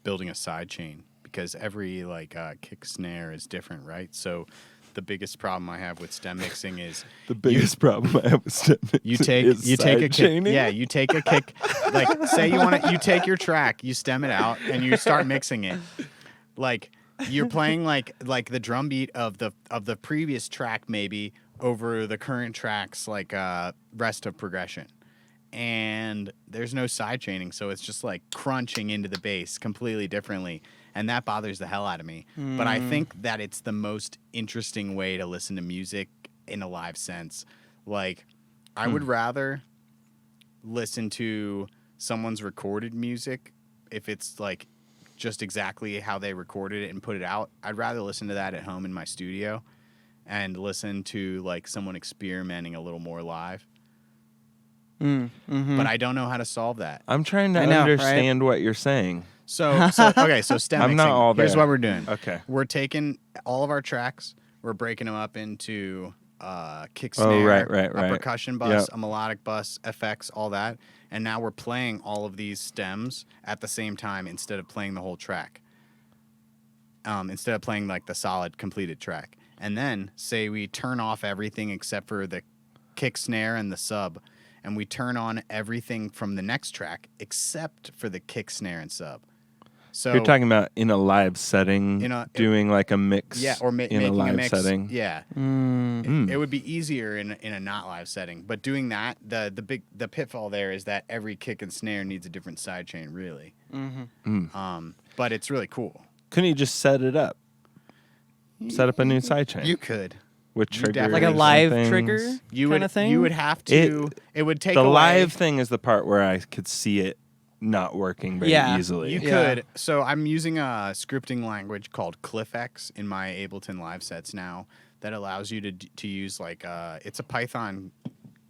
S3: building a side chain, because every like kick snare is different, right? So the biggest problem I have with stem mixing is
S2: The biggest problem I have with stem
S3: you
S2: mixing
S3: take
S2: is
S3: you take a kick.
S2: sidechaining.
S3: Yeah, you take a kick. Like say you take your track, you stem it out, and you start mixing it. Like you're playing like the drum beat of the previous track maybe over the current track's like rest of progression. And there's no side chaining, so it's just like crunching into the bass completely differently, and that bothers the hell out of me. But I think that it's the most interesting way to listen to music in a live sense. Like, I would rather listen to someone's recorded music if it's like just exactly how they recorded it and put it out. I'd rather listen to that at home in my studio and listen to like someone experimenting a little more live. But I don't know how to solve that.
S2: I'm trying to
S1: I know,
S2: understand what you're saying.
S3: So okay, so stem
S2: I'm
S3: mixing.
S2: not all
S3: Here's
S2: there.
S3: what we're doing.
S2: Okay.
S3: We're taking all of our tracks, we're breaking them up into kick
S2: Oh,
S3: snare,
S2: right.
S3: a percussion bus,
S2: Yep.
S3: a melodic bus, effects, all that. And now we're playing all of these stems at the same time instead of playing the whole track. Instead of playing like the solid completed track. And then say we turn off everything except for the kick snare and the sub, and we turn on everything from the next track except for the kick snare and sub. So
S2: You're talking about in a live setting, doing like a mix.
S3: yeah, or
S2: in
S3: making
S2: a live
S3: a mix.
S2: setting.
S3: Yeah, it would be easier in a not live setting. But doing that, the pitfall there is that every kick and snare needs a different sidechain, really. But it's really cool.
S2: Couldn't you just set it up? Set up a new sidechain.
S3: You could.
S2: with triggers,
S3: definitely-
S1: Like a
S2: and
S1: live
S2: things.
S1: trigger kind of thing?
S3: You would have to. It would take
S2: the
S3: away.
S2: live thing is the part where I could see it not working very
S1: Yeah.
S2: easily.
S3: You
S1: Yeah.
S3: could. So I'm using a scripting language called CliffX in my Ableton live sets now that allows you to use like it's a Python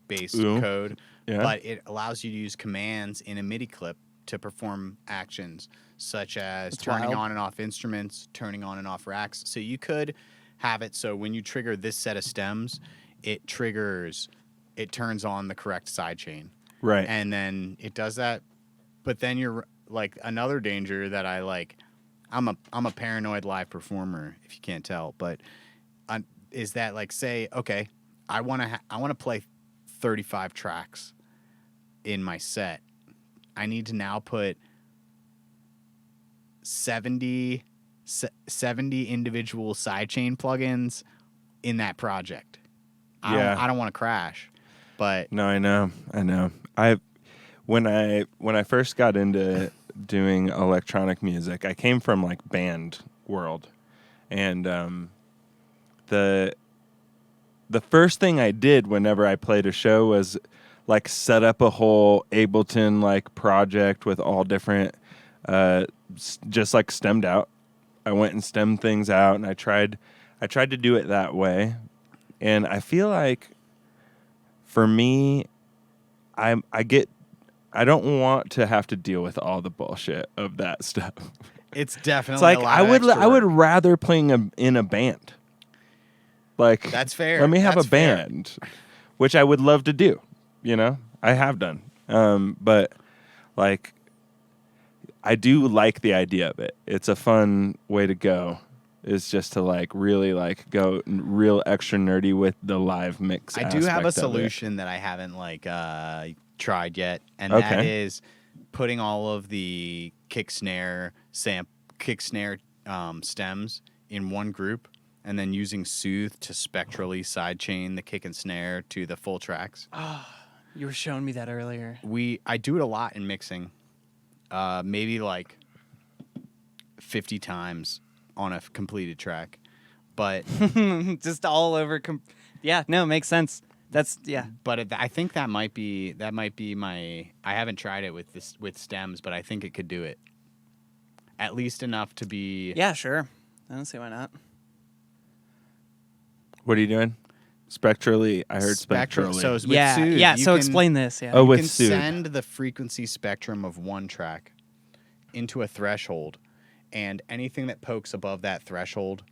S3: based
S2: Ooh.
S3: code,
S2: Yeah.
S3: but it allows you to use commands in a MIDI clip to perform actions such as
S1: That's
S3: turning
S1: wild.
S3: on and off instruments, turning on and off racks. So you could have it so when you trigger this set of stems, it turns on the correct sidechain.
S2: Right.
S3: And then it does that. But then you're like another danger that I like. I'm a paranoid live performer, if you can't tell. But is that like say, okay, I want to play 35 tracks in my set. I need to now put 70 individual sidechain plugins in that project. I don't want to crash, but
S2: No, I know. When I first got into doing electronic music, I came from like band world, and the first thing I did whenever I played a show was like set up a whole Ableton like project with all different just like stemmed out. I went and stemmed things out, and I tried to do it that way, and I feel like for me, I don't want to have to deal with all the bullshit of that stuff.
S3: it's definitely
S2: It's like
S3: a lot
S2: I
S3: of
S2: would
S3: extra
S2: I would
S3: work.
S2: rather playing in a band. Like
S3: That's fair.
S2: Let me have
S3: That's
S2: a
S3: fair.
S2: band, which I would love to do. You know, I have done, but like I do like the idea of it. It's a fun way to go. Is just to like really like go real extra nerdy with the live mix.
S3: I do have a
S2: aspect of it.
S3: solution that I haven't like tried yet, and that
S2: Okay.
S3: is putting all of the kick snare stems in one group, and then using Soothe to spectrally sidechain the kick and snare to the full tracks.
S1: You were showing me that earlier.
S3: I do it a lot in mixing, maybe like 50 times on a completed track, but
S1: Just all over. Yeah, no, makes sense. That's
S3: I think that might be my. I haven't tried it with stems, but I think it could do it. At least enough to be.
S1: Yeah, sure. I don't see why not.
S2: What are you doing? Spectrally, I heard spectrally.
S3: So with
S1: Yeah,
S3: Soothe,
S1: yeah.
S3: you
S1: So
S3: can-
S1: explain this. Yeah.
S2: Oh,
S3: You
S2: with
S3: can
S2: Soothe.
S3: send the frequency spectrum of one track into a threshold, and anything that pokes above that threshold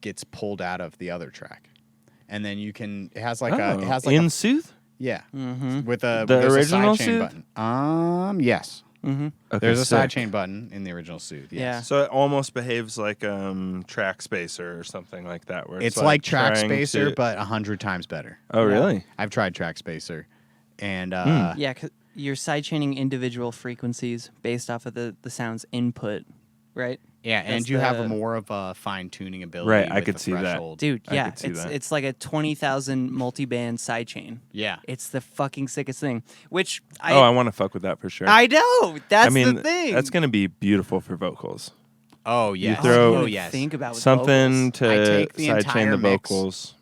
S3: gets pulled out of the other track. And then you can. It has like
S2: in
S3: a
S2: Soothe?
S3: yeah.
S1: Mm-hmm.
S3: With a
S2: The
S3: there's a
S2: original
S3: sidechain
S2: Soothe?
S3: button. Yes.
S1: Mm-hmm.
S2: Okay,
S3: There's a
S2: sick.
S3: sidechain button in the original Soothe. Yes.
S1: Yeah.
S2: So it almost behaves like Track Spacer or something like that. Where
S3: It's like Track
S2: trying
S3: Spacer,
S2: to-
S3: but 100 times better.
S2: Oh,
S1: Yeah.
S2: really?
S3: I've tried Track Spacer, and
S1: Yeah, 'cause you're sidechaining individual frequencies based off of the sound's input, right?
S3: and
S1: That's
S3: you have
S1: the-
S3: more of a fine tuning ability.
S2: Right, I
S3: with
S2: could
S3: the
S2: see that.
S3: threshold.
S1: Dude,
S2: I
S1: yeah,
S2: could see that.
S1: it's like a 20,000 multi-band sidechain.
S3: Yeah.
S1: It's the fucking sickest thing. Which
S2: I want to fuck with that for sure.
S1: I know. That's
S2: I mean,
S1: the thing.
S2: that's going to be beautiful for vocals.
S3: Oh yes.
S2: throw-
S1: I
S3: oh
S1: didn't
S3: yes.
S1: think about with
S2: Something
S1: vocals.
S2: to
S3: I take the
S2: sidechain
S3: entire
S2: the
S3: mix.
S2: vocals.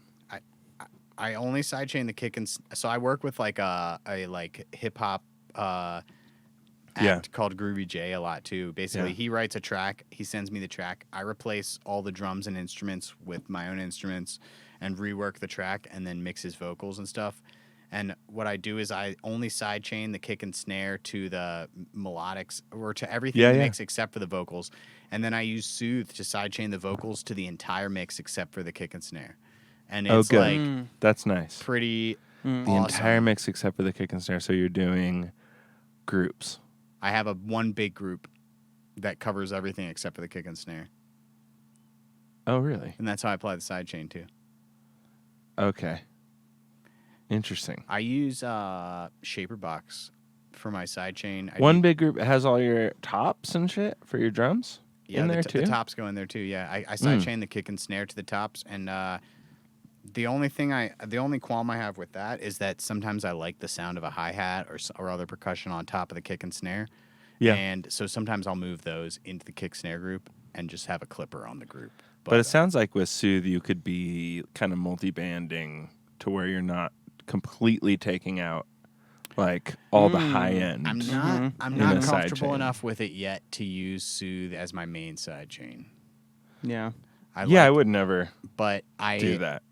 S3: I only sidechain the kick and so I work with like a like hip hop act called Groovy J a lot too. Basically,
S2: Yeah.
S3: he writes a track, he sends me the track, I replace all the drums and instruments with my own instruments and rework the track and then mix his vocals and stuff. And what I do is I only sidechain the kick and snare to the melodics or to everything in the mix except for the vocals. And then I use Soothe to sidechain the vocals to the entire mix except for the kick and snare. And it's
S2: good.
S3: like
S2: That's nice.
S3: pretty
S2: The
S3: awesome.
S2: entire mix except for the kick and snare. So you're doing groups.
S3: I have one big group that covers everything except for the kick and snare.
S2: Oh, really?
S3: And that's how I apply the sidechain too.
S2: Okay. Interesting.
S3: I use Shaperbox for my sidechain.
S2: One big group has all your tops and shit for your drums in there too?
S3: The tops go in there too. Yeah, I sidechain the kick and snare to the tops, and the only qualm I have with that is that sometimes I like the sound of a hi-hat or other percussion on top of the kick and snare.
S2: Yeah.
S3: And so sometimes I'll move those into the kick snare group and just have a clipper on the group.
S2: But it sounds like with Soothe, you could be kind of multi-banding to where you're not completely taking out like all the high end.
S3: I'm
S2: in
S3: not
S2: a
S3: comfortable
S2: sidechain.
S3: enough with it yet to use Soothe as my main sidechain.
S1: Yeah.
S2: I would never
S3: But
S2: do that.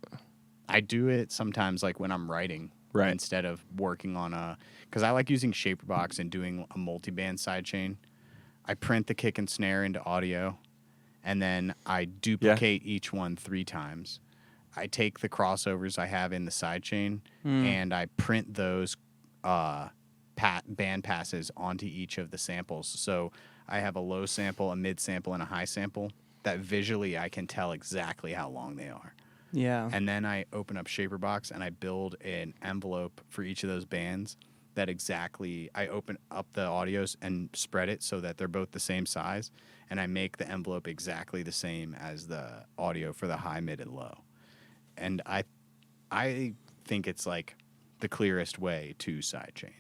S3: I do it sometimes, like when I'm writing,
S2: Right.
S3: instead of working on because I like using Shaperbox and doing a multi-band sidechain. I print the kick and snare into audio, and then I duplicate each one 3 times. I take the crossovers I have in the sidechain, and I print those band passes onto each of the samples. So I have a low sample, a mid sample, and a high sample that visually I can tell exactly how long they are.
S1: Yeah.
S3: And then I open up Shaperbox and I build an envelope for each of those bands that I open up the audios and spread it so that they're both the same size. And I make the envelope exactly the same as the audio for the high, mid, and low. And I think it's like the clearest way to sidechain.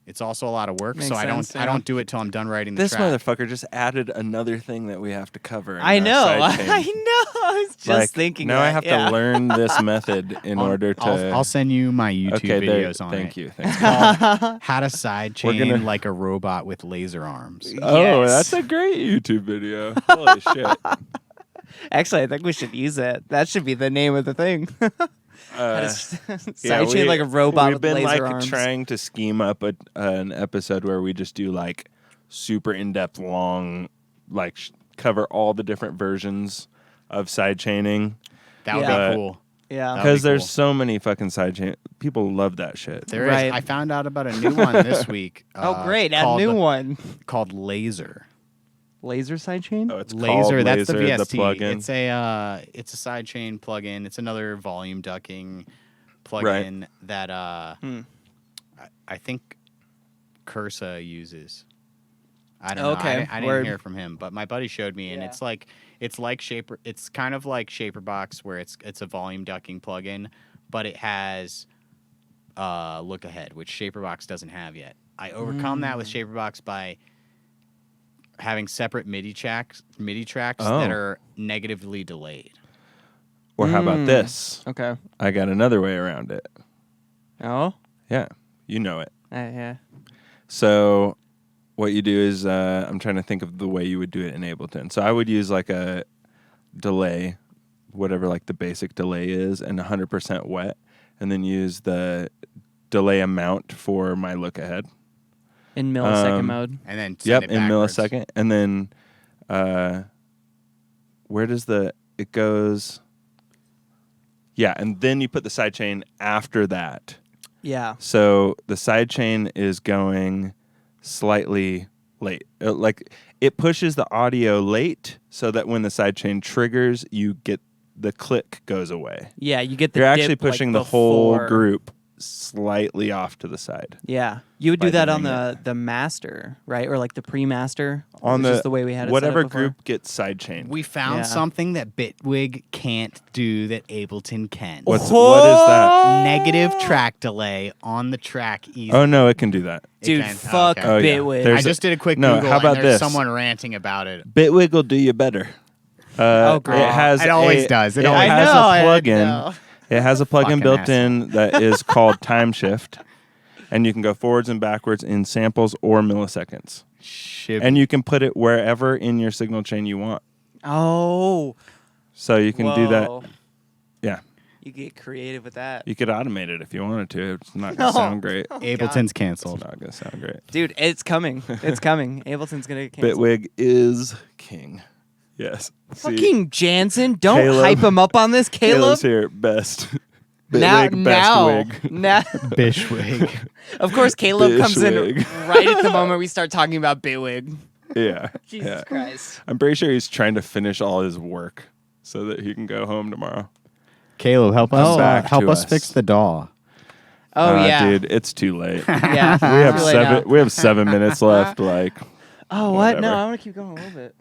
S3: It's also a lot of work,
S1: Makes
S3: so
S1: sense,
S3: I
S1: yeah.
S3: don't do it till I'm done writing the
S2: This
S3: track.
S2: motherfucker just added another thing that we have to cover. In
S1: I
S2: our
S1: know.
S2: sidechain.
S1: I know. I was just
S2: Like,
S1: thinking
S2: now I
S1: that,
S2: have
S1: yeah.
S2: to learn this method in order to.
S3: I'll send you my YouTube
S2: okay, there.
S3: videos on
S2: Thank
S3: it.
S2: you. Thank you.
S3: How to sidechain
S2: gonna-
S3: like a robot with laser arms.
S2: Oh,
S1: Yes.
S2: that's a great YouTube video. Holy shit.
S1: Actually, I think we should use it. That should be the name of the thing. Sidechain like a robot
S2: We've
S1: with
S2: been
S1: laser
S2: like
S1: arms.
S2: trying to scheme up an episode where we just do like super in-depth, long, like cover all the different versions of sidechaining.
S3: That would
S1: Yeah.
S3: be cool.
S1: Yeah.
S3: That'd
S2: Because
S3: be
S2: there's
S3: cool.
S2: so many fucking sidechain. People love that shit.
S3: There is.
S1: Right.
S3: I found out about a new one this week.
S1: Oh, great. A
S3: called-
S1: new one.
S3: called Laser.
S1: Laser sidechain?
S2: Oh, it's
S3: Laser.
S2: called
S3: That's the
S2: Laser,
S3: VST.
S2: plugin.
S3: It's a sidechain plugin. It's another volume ducking plugin that I think Cursa uses. I don't know.
S1: Okay,
S3: I didn't
S1: word.
S3: hear from him, but my buddy showed me, and
S1: Yeah.
S3: it's kind of like Shaperbox, where it's a volume ducking plugin, but it has look ahead, which Shaperbox doesn't have yet. I overcome that with Shaperbox by having separate MIDI tracks that are negatively delayed.
S2: Or how about this?
S1: Okay.
S2: I got another way around it.
S1: Oh?
S2: Yeah, you know it.
S1: Yeah.
S2: So what you do is, I'm trying to think of the way you would do it in Ableton. So I would use like a delay, whatever like the basic delay is, and 100% wet, and then use the delay amount for my look ahead.
S1: In millisecond mode.
S3: And then
S2: Yep,
S3: send it
S2: in
S3: backwards.
S2: millisecond. And then where does it goes? Yeah, and then you put the sidechain after that.
S1: Yeah.
S2: So the sidechain is going slightly late. Like it pushes the audio late so that when the sidechain triggers, you get the click goes away.
S1: Yeah, you get the
S2: You're
S1: dip,
S2: actually pushing
S1: like,
S2: the whole
S1: before.
S2: group slightly off to the side.
S1: Yeah, you would
S2: by
S1: do that on
S2: doing
S1: the master, right? Or like the pre-master.
S2: On
S1: which is the way we had it
S2: whatever
S1: set up before.
S2: group gets sidechained.
S3: We found
S1: Yeah.
S3: something that Bitwig can't do that Ableton can.
S2: What is that?
S3: Negative track delay on the track easy.
S2: Oh no, it can do that.
S3: It
S1: Dude,
S3: can?
S1: fuck
S3: Okay.
S2: Oh, yeah.
S1: Bitwig.
S2: There's
S3: I just did a quick
S2: No,
S3: Google
S2: how about
S3: and there's
S2: this?
S3: someone ranting about it.
S2: Bitwig will do you better.
S1: Oh, great.
S2: It has
S3: It always
S2: a,
S3: does. It
S2: It
S3: always
S2: has
S1: does. I
S2: a
S1: know, I
S2: plugin.
S1: know.
S2: It has a plugin
S3: Fucking
S2: built in that is called Time Shift, and you can go forwards and backwards in samples or milliseconds,
S3: Shit.
S2: and you can put it wherever in your signal chain you want.
S1: Oh,
S2: So you can do that.
S1: whoa.
S2: Yeah,
S1: You get creative with that.
S2: you could automate it if you wanted to. It's not gonna
S1: No.
S2: sound great.
S3: Ableton's
S2: It's
S3: canceled.
S2: not gonna sound great.
S1: Dude, it's coming. It's coming. Ableton's going to get canceled.
S2: Bitwig is king. Yes. See,
S1: Fucking Janzen, don't
S2: Caleb-
S1: hype him up on this, Caleb.
S2: Caleb's here. Best.
S1: Now,
S2: Bitwig, best
S1: now,
S2: wig.
S1: now.
S3: Bishwig.
S1: Of course, Caleb comes in
S2: Bishwig.
S1: right at the moment we start talking about Bitwig.
S2: Yeah.
S1: Jesus
S2: yeah.
S1: Christ.
S2: I'm pretty sure he's trying to finish all his work so that he can go home tomorrow.
S3: Caleb, help us
S2: back
S3: help
S2: to
S3: us
S2: us.
S3: fix the DAW.
S1: Oh, yeah.
S2: Dude, it's too late.
S1: Yeah.
S2: we have
S1: Too late now.
S2: we have 7 minutes left. Like,
S1: Oh, what? No,
S2: Whatever.
S1: I want to keep going a little bit.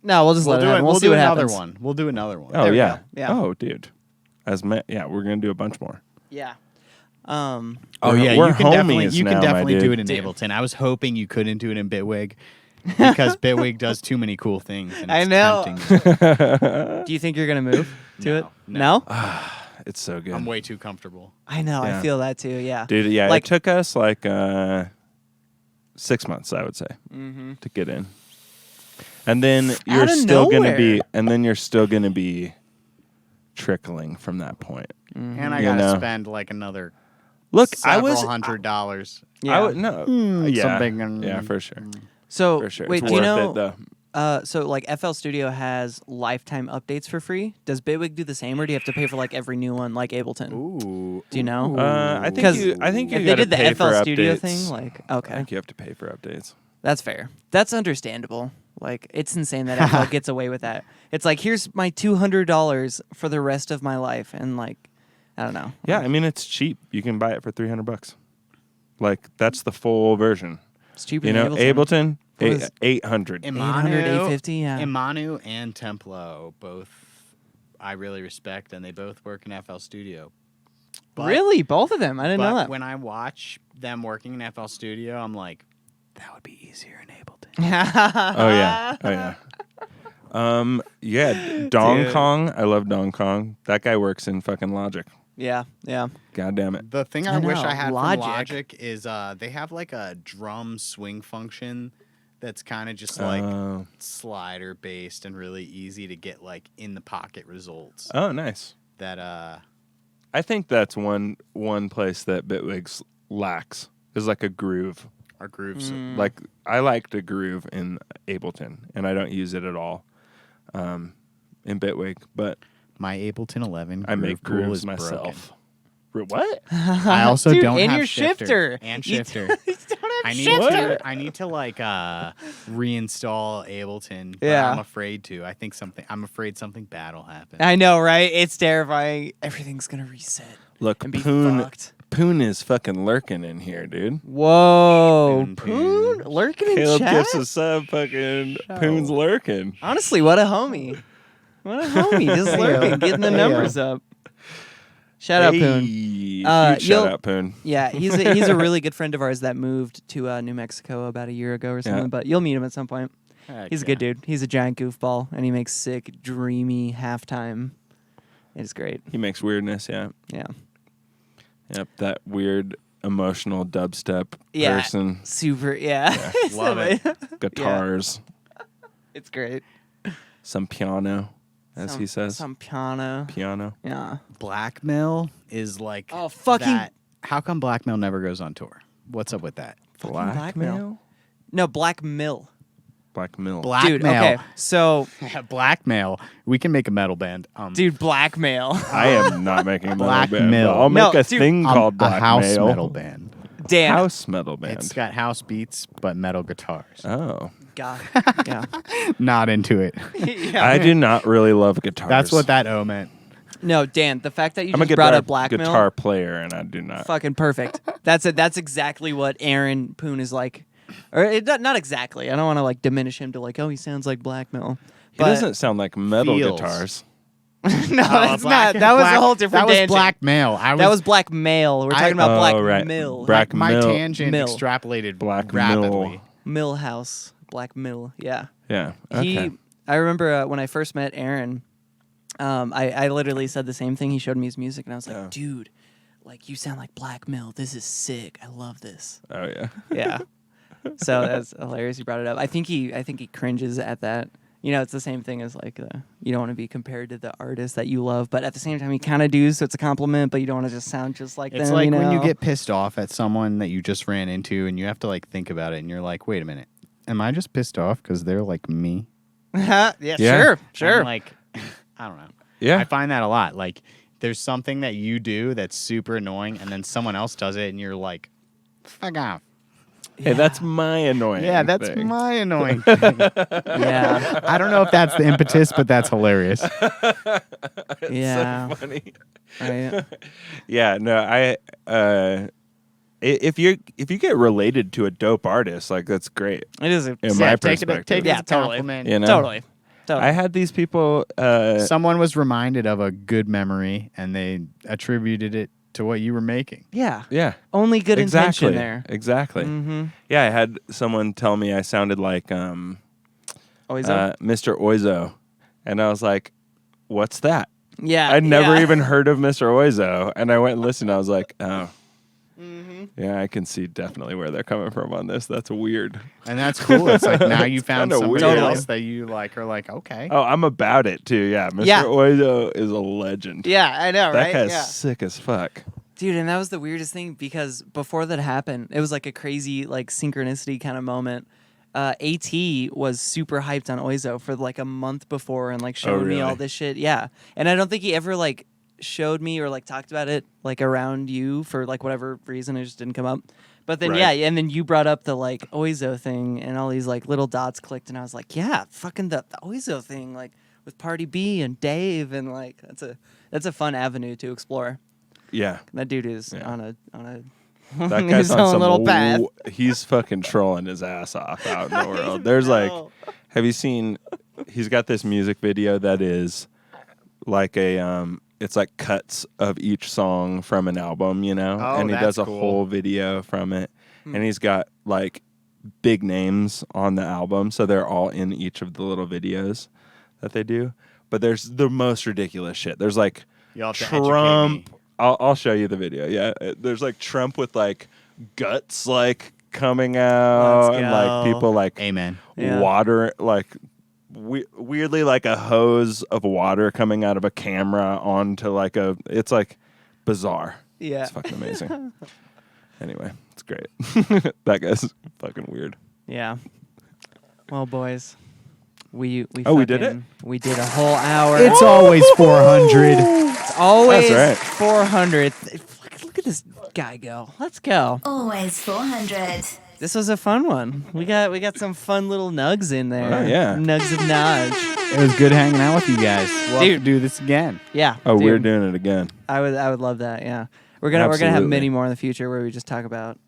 S1: No, we'll just
S3: We'll
S1: let it
S3: do
S1: happen.
S3: it.
S1: We'll
S3: We'll
S1: see
S3: do
S1: what
S3: another
S1: happens.
S3: one. We'll do another one.
S2: oh
S1: There we
S2: yeah.
S1: go. Yeah.
S2: Oh, dude. Yeah, we're gonna do a bunch more.
S1: Yeah.
S3: Oh
S2: We're-
S3: yeah,
S2: we're
S3: you can definitely
S2: homies
S3: you
S2: now,
S3: can
S2: my
S3: definitely do
S2: dude.
S3: it in Ableton. I was hoping you couldn't do it in Bitwig because Bitwig does too many cool things. And
S1: I
S3: it's
S1: know.
S3: tempting.
S1: Do you think you're going to move to it?
S3: No.
S2: It's so good.
S3: I'm way too comfortable.
S1: I know.
S2: Yeah.
S1: I feel that too. Yeah.
S2: Dude, yeah,
S1: Like-
S2: it took us like 6 months, I would say,
S1: Mm-hmm.
S2: to get in. And then you're
S1: Outta
S2: still gonna
S1: nowhere.
S2: be trickling from that point.
S3: And I
S2: You
S3: gotta
S2: know.
S3: spend like another
S2: Look,
S3: several
S2: I
S3: $100s.
S1: Yeah.
S2: would no. yeah.
S3: something,
S2: Yeah, for sure.
S1: So,
S2: For sure.
S1: wait,
S2: It's
S1: do you
S2: worth
S1: know?
S2: it though.
S1: So, like, FL Studio has lifetime updates for free. Does Bitwig do the same, or do you have to pay for like every new one, like Ableton?
S3: Ooh.
S1: Do you know?
S2: I think
S1: 'Cause
S2: you I think you
S1: If they
S2: gotta
S1: did the
S2: pay
S1: FL
S2: for
S1: Studio
S2: updates.
S1: thing, like,
S2: I
S1: okay,
S2: think you have to pay for updates.
S1: that's fair. That's understandable. Like, it's insane that FL gets away with that. It's like, here's my $200 for the rest of my life, and like, I don't know.
S2: Yeah, I mean it's cheap. You can buy it for $300. Like that's the full version.
S1: It's cheaper
S2: You
S1: than
S2: know,
S1: Ableton.
S2: Ableton,
S1: What is-
S2: 800.
S1: 800, 850, yeah.
S3: Imanu and Templo both I really respect, and they both work in FL Studio. But-
S1: Really, both of them? I didn't
S3: but
S1: know that.
S3: when I watch them working in FL Studio, I'm like, that would be easier in Ableton.
S2: Oh yeah. Oh yeah. Yeah, Dong
S1: Dude.
S2: Kong. I love Dong Kong. That guy works in fucking Logic.
S1: Yeah, yeah.
S2: God damn it.
S3: The thing
S1: I
S3: I wish
S1: know,
S3: I had
S1: Logic.
S3: from Logic is they have like a drum swing function that's kind of just like slider based and really easy to get like in the pocket results.
S2: Oh, nice.
S3: That
S2: I think that's one place that Bitwig lacks is like a groove.
S3: our grooves.
S2: Like I like to groove in Ableton, and I don't use it at all in Bitwig, but
S3: My Ableton 11
S2: I
S3: groove
S2: make
S3: pool
S2: grooves
S3: is
S2: myself. What?
S3: broken. I also
S1: Dude,
S3: don't
S1: and
S3: have
S1: your shifter.
S3: and
S1: You
S3: shifter.
S1: don't have
S3: I need
S1: shifter.
S3: to. I need to like reinstall Ableton. But
S1: Yeah.
S3: I'm afraid to. I'm afraid something bad will happen.
S1: I know, right? It's terrifying. Everything's gonna reset
S2: Look,
S1: and be
S2: Poon.
S1: fucked.
S2: Poon is fucking lurking in here, dude.
S1: Whoa,
S3: Poon,
S1: Poon
S3: Poon.
S1: lurking in
S2: Caleb
S1: chat.
S2: gives a sub. Fucking Poon's lurking.
S1: Honestly, what a homie. What a homie, just lurking, getting the numbers up. Shout out Poon.
S2: Huge
S1: you'll-
S2: shout out Poon.
S1: Yeah, he's a really good friend of ours that moved to New Mexico about a year ago or something.
S2: Yeah.
S1: But you'll meet him at some point.
S3: Heck
S1: He's a
S3: yeah.
S1: good dude. He's a giant goofball, and he makes sick, dreamy halftime. It's great.
S2: He makes weirdness, yeah.
S1: Yeah.
S2: Yep, that weird emotional dubstep
S1: Yeah.
S2: person.
S1: Super. Yeah.
S3: Love it.
S2: Guitars,
S1: It's great.
S2: some piano, as he says.
S1: Some piano.
S2: Piano.
S1: Yeah.
S3: Blackmail is like
S1: Oh, fucking-
S3: that. How come Blackmail never goes on tour? What's up with that?
S1: Blackmail? No, Black Mill.
S2: Blackmail.
S1: Dude, okay. So,
S3: Blackmail. We can make a metal band.
S1: dude, Blackmail.
S2: I am not making a metal
S3: Black
S2: band.
S3: Mill.
S2: I'll make
S1: No,
S2: a
S1: dude,
S2: thing called
S3: a
S2: Blackmail.
S3: house metal band.
S1: Dan.
S2: house metal band.
S3: It's got house beats, but metal guitars.
S2: Oh.
S1: God. Yeah.
S3: Not into it.
S1: Yeah.
S2: I do not really love guitars.
S3: That's what that O meant.
S1: No, Dan, the fact that you
S2: I'm a
S1: just brought
S2: guitar,
S1: up blackmail,
S2: guitar player, and I do not.
S1: fucking perfect. That's it. That's exactly what Aaron Poon is like. Or not exactly. I don't want to like diminish him to like, oh, he sounds like blackmail.
S2: He doesn't sound like metal
S3: Feels.
S2: guitars.
S1: No, that's not. That was a whole different
S3: That was
S1: tangent.
S3: blackmail.
S1: That was blackmail. We're talking about
S2: Oh, right.
S1: blackmail.
S2: Black
S3: my
S2: mill.
S3: tangent
S1: Mill.
S3: extrapolated
S2: Black
S3: rapidly.
S2: mill.
S1: Millhouse. Black Mill. Yeah.
S2: Yeah. Okay.
S1: I remember when I first met Aaron, I literally said the same thing. He showed me his music, and I was like,
S2: Oh.
S1: dude, like, you sound like Black Mill. This is sick. I love this.
S2: Oh yeah.
S1: Yeah. So that's hilarious. You brought it up. I think he cringes at that. You know, it's the same thing as like you don't want to be compared to the artist that you love, but at the same time you kind of do. So it's a compliment, but you don't want to just sound just like
S3: It's
S1: them.
S3: like
S1: you know?
S3: when you get pissed off at someone that you just ran into, and you have to like think about it, and you're like, wait a minute, am I just pissed off because they're like me?
S1: yeah,
S2: Yeah.
S1: sure.
S3: I'm like, I don't know.
S2: Yeah.
S3: I find that a lot. Like, there's something that you do that's super annoying, and then someone else does it, and you're like, fuck off.
S2: Hey, that's my annoying.
S3: Yeah, that's
S2: thing.
S3: my annoying thing.
S1: Yeah,
S3: I don't know if that's the impetus, but that's hilarious.
S1: yeah.
S2: So funny.
S1: Right.
S2: Yeah. No. If you get related to a dope artist, like that's great.
S1: It is.
S2: In
S3: Yeah,
S2: my
S3: take
S2: perspective.
S3: it
S1: Yeah,
S3: as a
S1: totally.
S3: compliment.
S2: You know?
S1: Totally.
S2: I had these people.
S3: Someone was reminded of a good memory, and they attributed it to what you were making.
S1: Yeah.
S2: Yeah.
S1: Only good
S2: Exactly.
S1: intention there.
S2: Exactly.
S1: Mm-hmm.
S2: Yeah. I had someone tell me I sounded like
S1: Always up.
S2: Mr. Oizo, and I was like, "What's that?"
S1: Yeah.
S2: I'd never
S1: yeah.
S2: even heard of Mr. Oizo, and I went and listened. I was like, "Oh,
S1: Mm-hmm.
S2: yeah, I can see definitely where they're coming from on this. That's weird."
S3: And that's cool. It's like now you
S2: It's
S3: found
S2: kinda
S3: somebody
S2: weird.
S3: else that you like are like, okay.
S2: Oh, I'm about it too. Yeah, Mr.
S1: Yeah.
S2: Oizo is a legend.
S1: Yeah, I know,
S2: That
S1: right?
S2: guy's
S1: Yeah.
S2: sick as fuck.
S1: Dude, and that was the weirdest thing because before that happened, it was like a crazy like synchronicity kind of moment. AT was super hyped on Oizo for like a month before and like showed me all
S2: really?
S1: this shit. Yeah. And I don't think he ever like showed me or like talked about it like around you for like whatever reason. It just didn't come up. But then,
S2: Right.
S1: yeah, and then you brought up the like Oizo thing and all these like little dots clicked and I was like, yeah, fucking the Oizo thing, like with Party B and Dave and like that's a fun avenue to explore.
S2: Yeah.
S1: That dude is
S2: Yeah.
S1: on a
S2: That
S1: his
S2: guy's on
S1: own
S2: some
S1: little path.
S2: He's fucking trolling his ass off out in the world. There's like, have you seen? He's got this music video that is like it's like cuts of each song from an album, you know,
S3: Oh,
S2: and he
S3: that's
S2: does a
S3: cool.
S2: whole video from it, and he's got like big names on the album, so they're all in each of the little videos that they do. But there's the most ridiculous shit. There's like
S3: You'll have to educate me.
S2: Trump. I'll show you the video. Yeah, there's like Trump with like guts like coming out,
S1: Let's
S2: and like
S1: go.
S2: people like
S3: Amen.
S1: Yeah.
S2: water like weirdly like a hose of water coming out of a camera onto like it's like bizarre.
S1: Yeah.
S2: It's fucking amazing. Anyway, it's great. That guy's fucking weird.
S1: Yeah. Well, boys, we
S2: Oh, we did it?
S1: We did a whole hour.
S3: It's always 400.
S1: It's always
S2: That's right.
S1: 400. Look at this guy go. Let's go.
S4: Always 400.
S1: This was a fun one. We got some fun little nugs in there.
S2: Oh, yeah.
S1: Nugs of Naj.
S3: It was good hanging out with you guys. We'll have to
S1: Dude.
S3: do this again.
S1: Yeah.
S2: Oh,
S1: dude.
S2: we're doing it again.
S1: I would love that. Yeah. We're gonna have
S2: Absolutely.
S1: many more in the future where we just talk about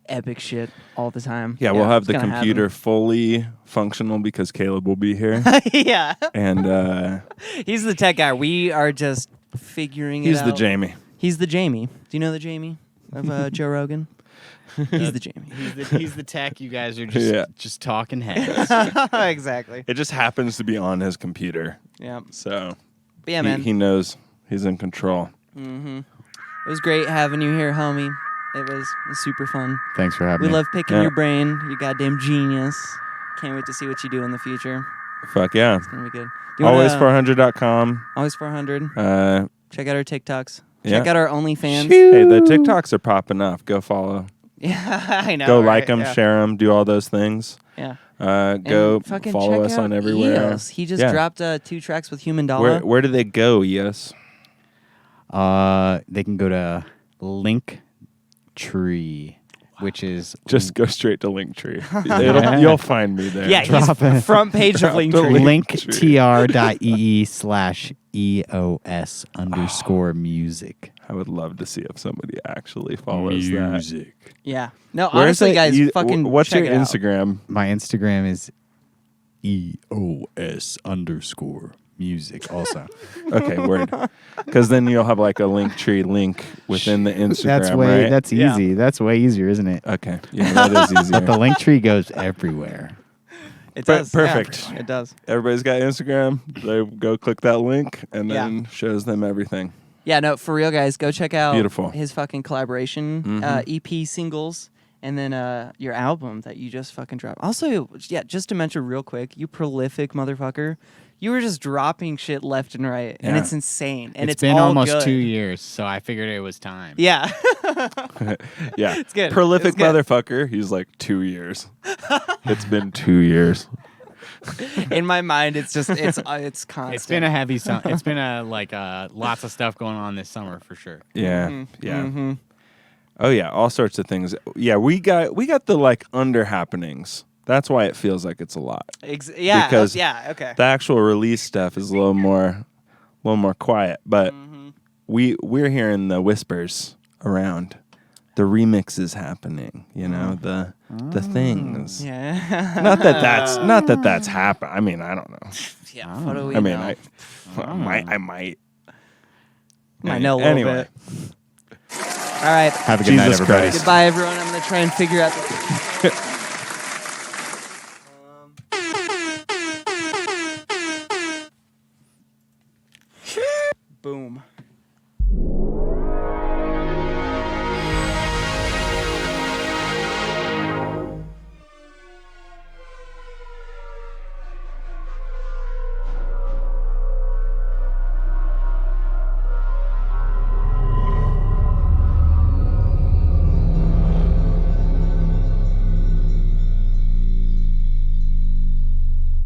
S1: epic shit all the time.
S2: Yeah, we'll have
S1: it's
S2: the
S1: gonna
S2: computer fully functional because Caleb will be here,
S1: happen. Yeah.
S2: and
S1: He's the tech guy. We are just figuring it
S2: he's
S1: out.
S2: the Jamie.
S1: He's the Jamie. Do you know the Jamie of Joe Rogan? He's the Jamie.
S3: He's the tech. You guys are just talking heads.
S1: Exactly.
S2: It just happens to be on his computer,
S1: Yeah.
S2: so
S1: But yeah, man.
S2: he knows he's in control.
S1: It was great having you here, homie. It was super fun.
S3: Thanks for having
S1: We
S3: me.
S1: love picking
S2: Yeah.
S1: your brain. You goddamn genius. Can't wait to see what you do in the future.
S2: Fuck yeah.
S1: It's gonna be good. Do you wanna-
S2: Always400.com.
S1: Always 400.
S2: Uh,
S1: Check out our TikToks.
S2: Yeah.
S1: Check out our OnlyFans.
S2: hey, the TikToks are popping off. Go follow.
S1: Yeah, I know.
S2: Go
S1: right?
S2: like them,
S1: Yeah.
S2: share them, do all those things.
S1: Yeah.
S2: Go
S1: And fucking
S2: follow
S1: check
S2: us
S1: out
S2: on everywhere.
S1: Eos. He just
S2: Yeah.
S1: dropped 2 tracks with Human Dollar.
S2: Where do they go, Yes?
S3: They can go to Linktree. which is
S2: Just go straight to Linktree. You'll find me there.
S1: Yeah, he's front page of Linktree.
S3: linktr.ee/EOS_music.
S2: I would love to see if somebody actually follows that.
S1: Yeah. No,
S2: Where's
S1: honestly,
S2: it?
S1: guys, fucking
S2: What's
S1: check
S2: your
S1: it out.
S2: Instagram?
S3: My Instagram is EOS_music also.
S2: Okay, word. Because then you'll have like a Linktree link within the Instagram, right?
S3: That's
S1: Yeah.
S3: easy. That's way easier, isn't it?
S2: Okay, yeah, that is easier.
S3: The link tree goes everywhere.
S1: It does.
S2: Perfect.
S1: Yeah, it does.
S2: Everybody's got Instagram. They go click that link and
S1: Yeah.
S2: then shows them everything.
S1: Yeah, no, for real, guys, go check out
S2: Beautiful.
S1: his fucking collaboration EP singles, and then your album that you just fucking dropped. Also, yeah, just to mention real quick, you prolific motherfucker, you were just dropping shit left and right, and
S2: Yeah.
S1: it's insane, and it's
S3: been
S1: all
S3: almost
S1: good.
S3: 2 years, so I figured it was time.
S1: Yeah,
S2: Yeah.
S1: It's good.
S2: Prolific
S1: It's good.
S2: motherfucker. He's like 2 years. It's been 2 years.
S1: in my mind, it's just it's constant.
S3: It's been a heavy summer. It's been lots of stuff going on this summer for sure.
S2: Yeah. Yeah. Oh yeah, all sorts of things. Yeah, we got the like under happenings. That's why it feels like it's a lot.
S1: Yeah,
S2: because
S1: yeah, okay.
S2: The actual release stuff is a little more quiet, but we're hearing the whispers around. The remix is happening, you know, the things.
S1: Yeah.
S2: Not that that's happened. I mean, I don't know.
S1: Yeah. What do we
S2: I mean,
S1: know?
S2: I might.
S1: I know a little
S2: Anyway.
S1: bit. All right.
S3: Have a good night,
S2: Jesus
S3: everybody.
S2: Christ.
S1: Goodbye, everyone. I'm gonna try and figure out this. Boom.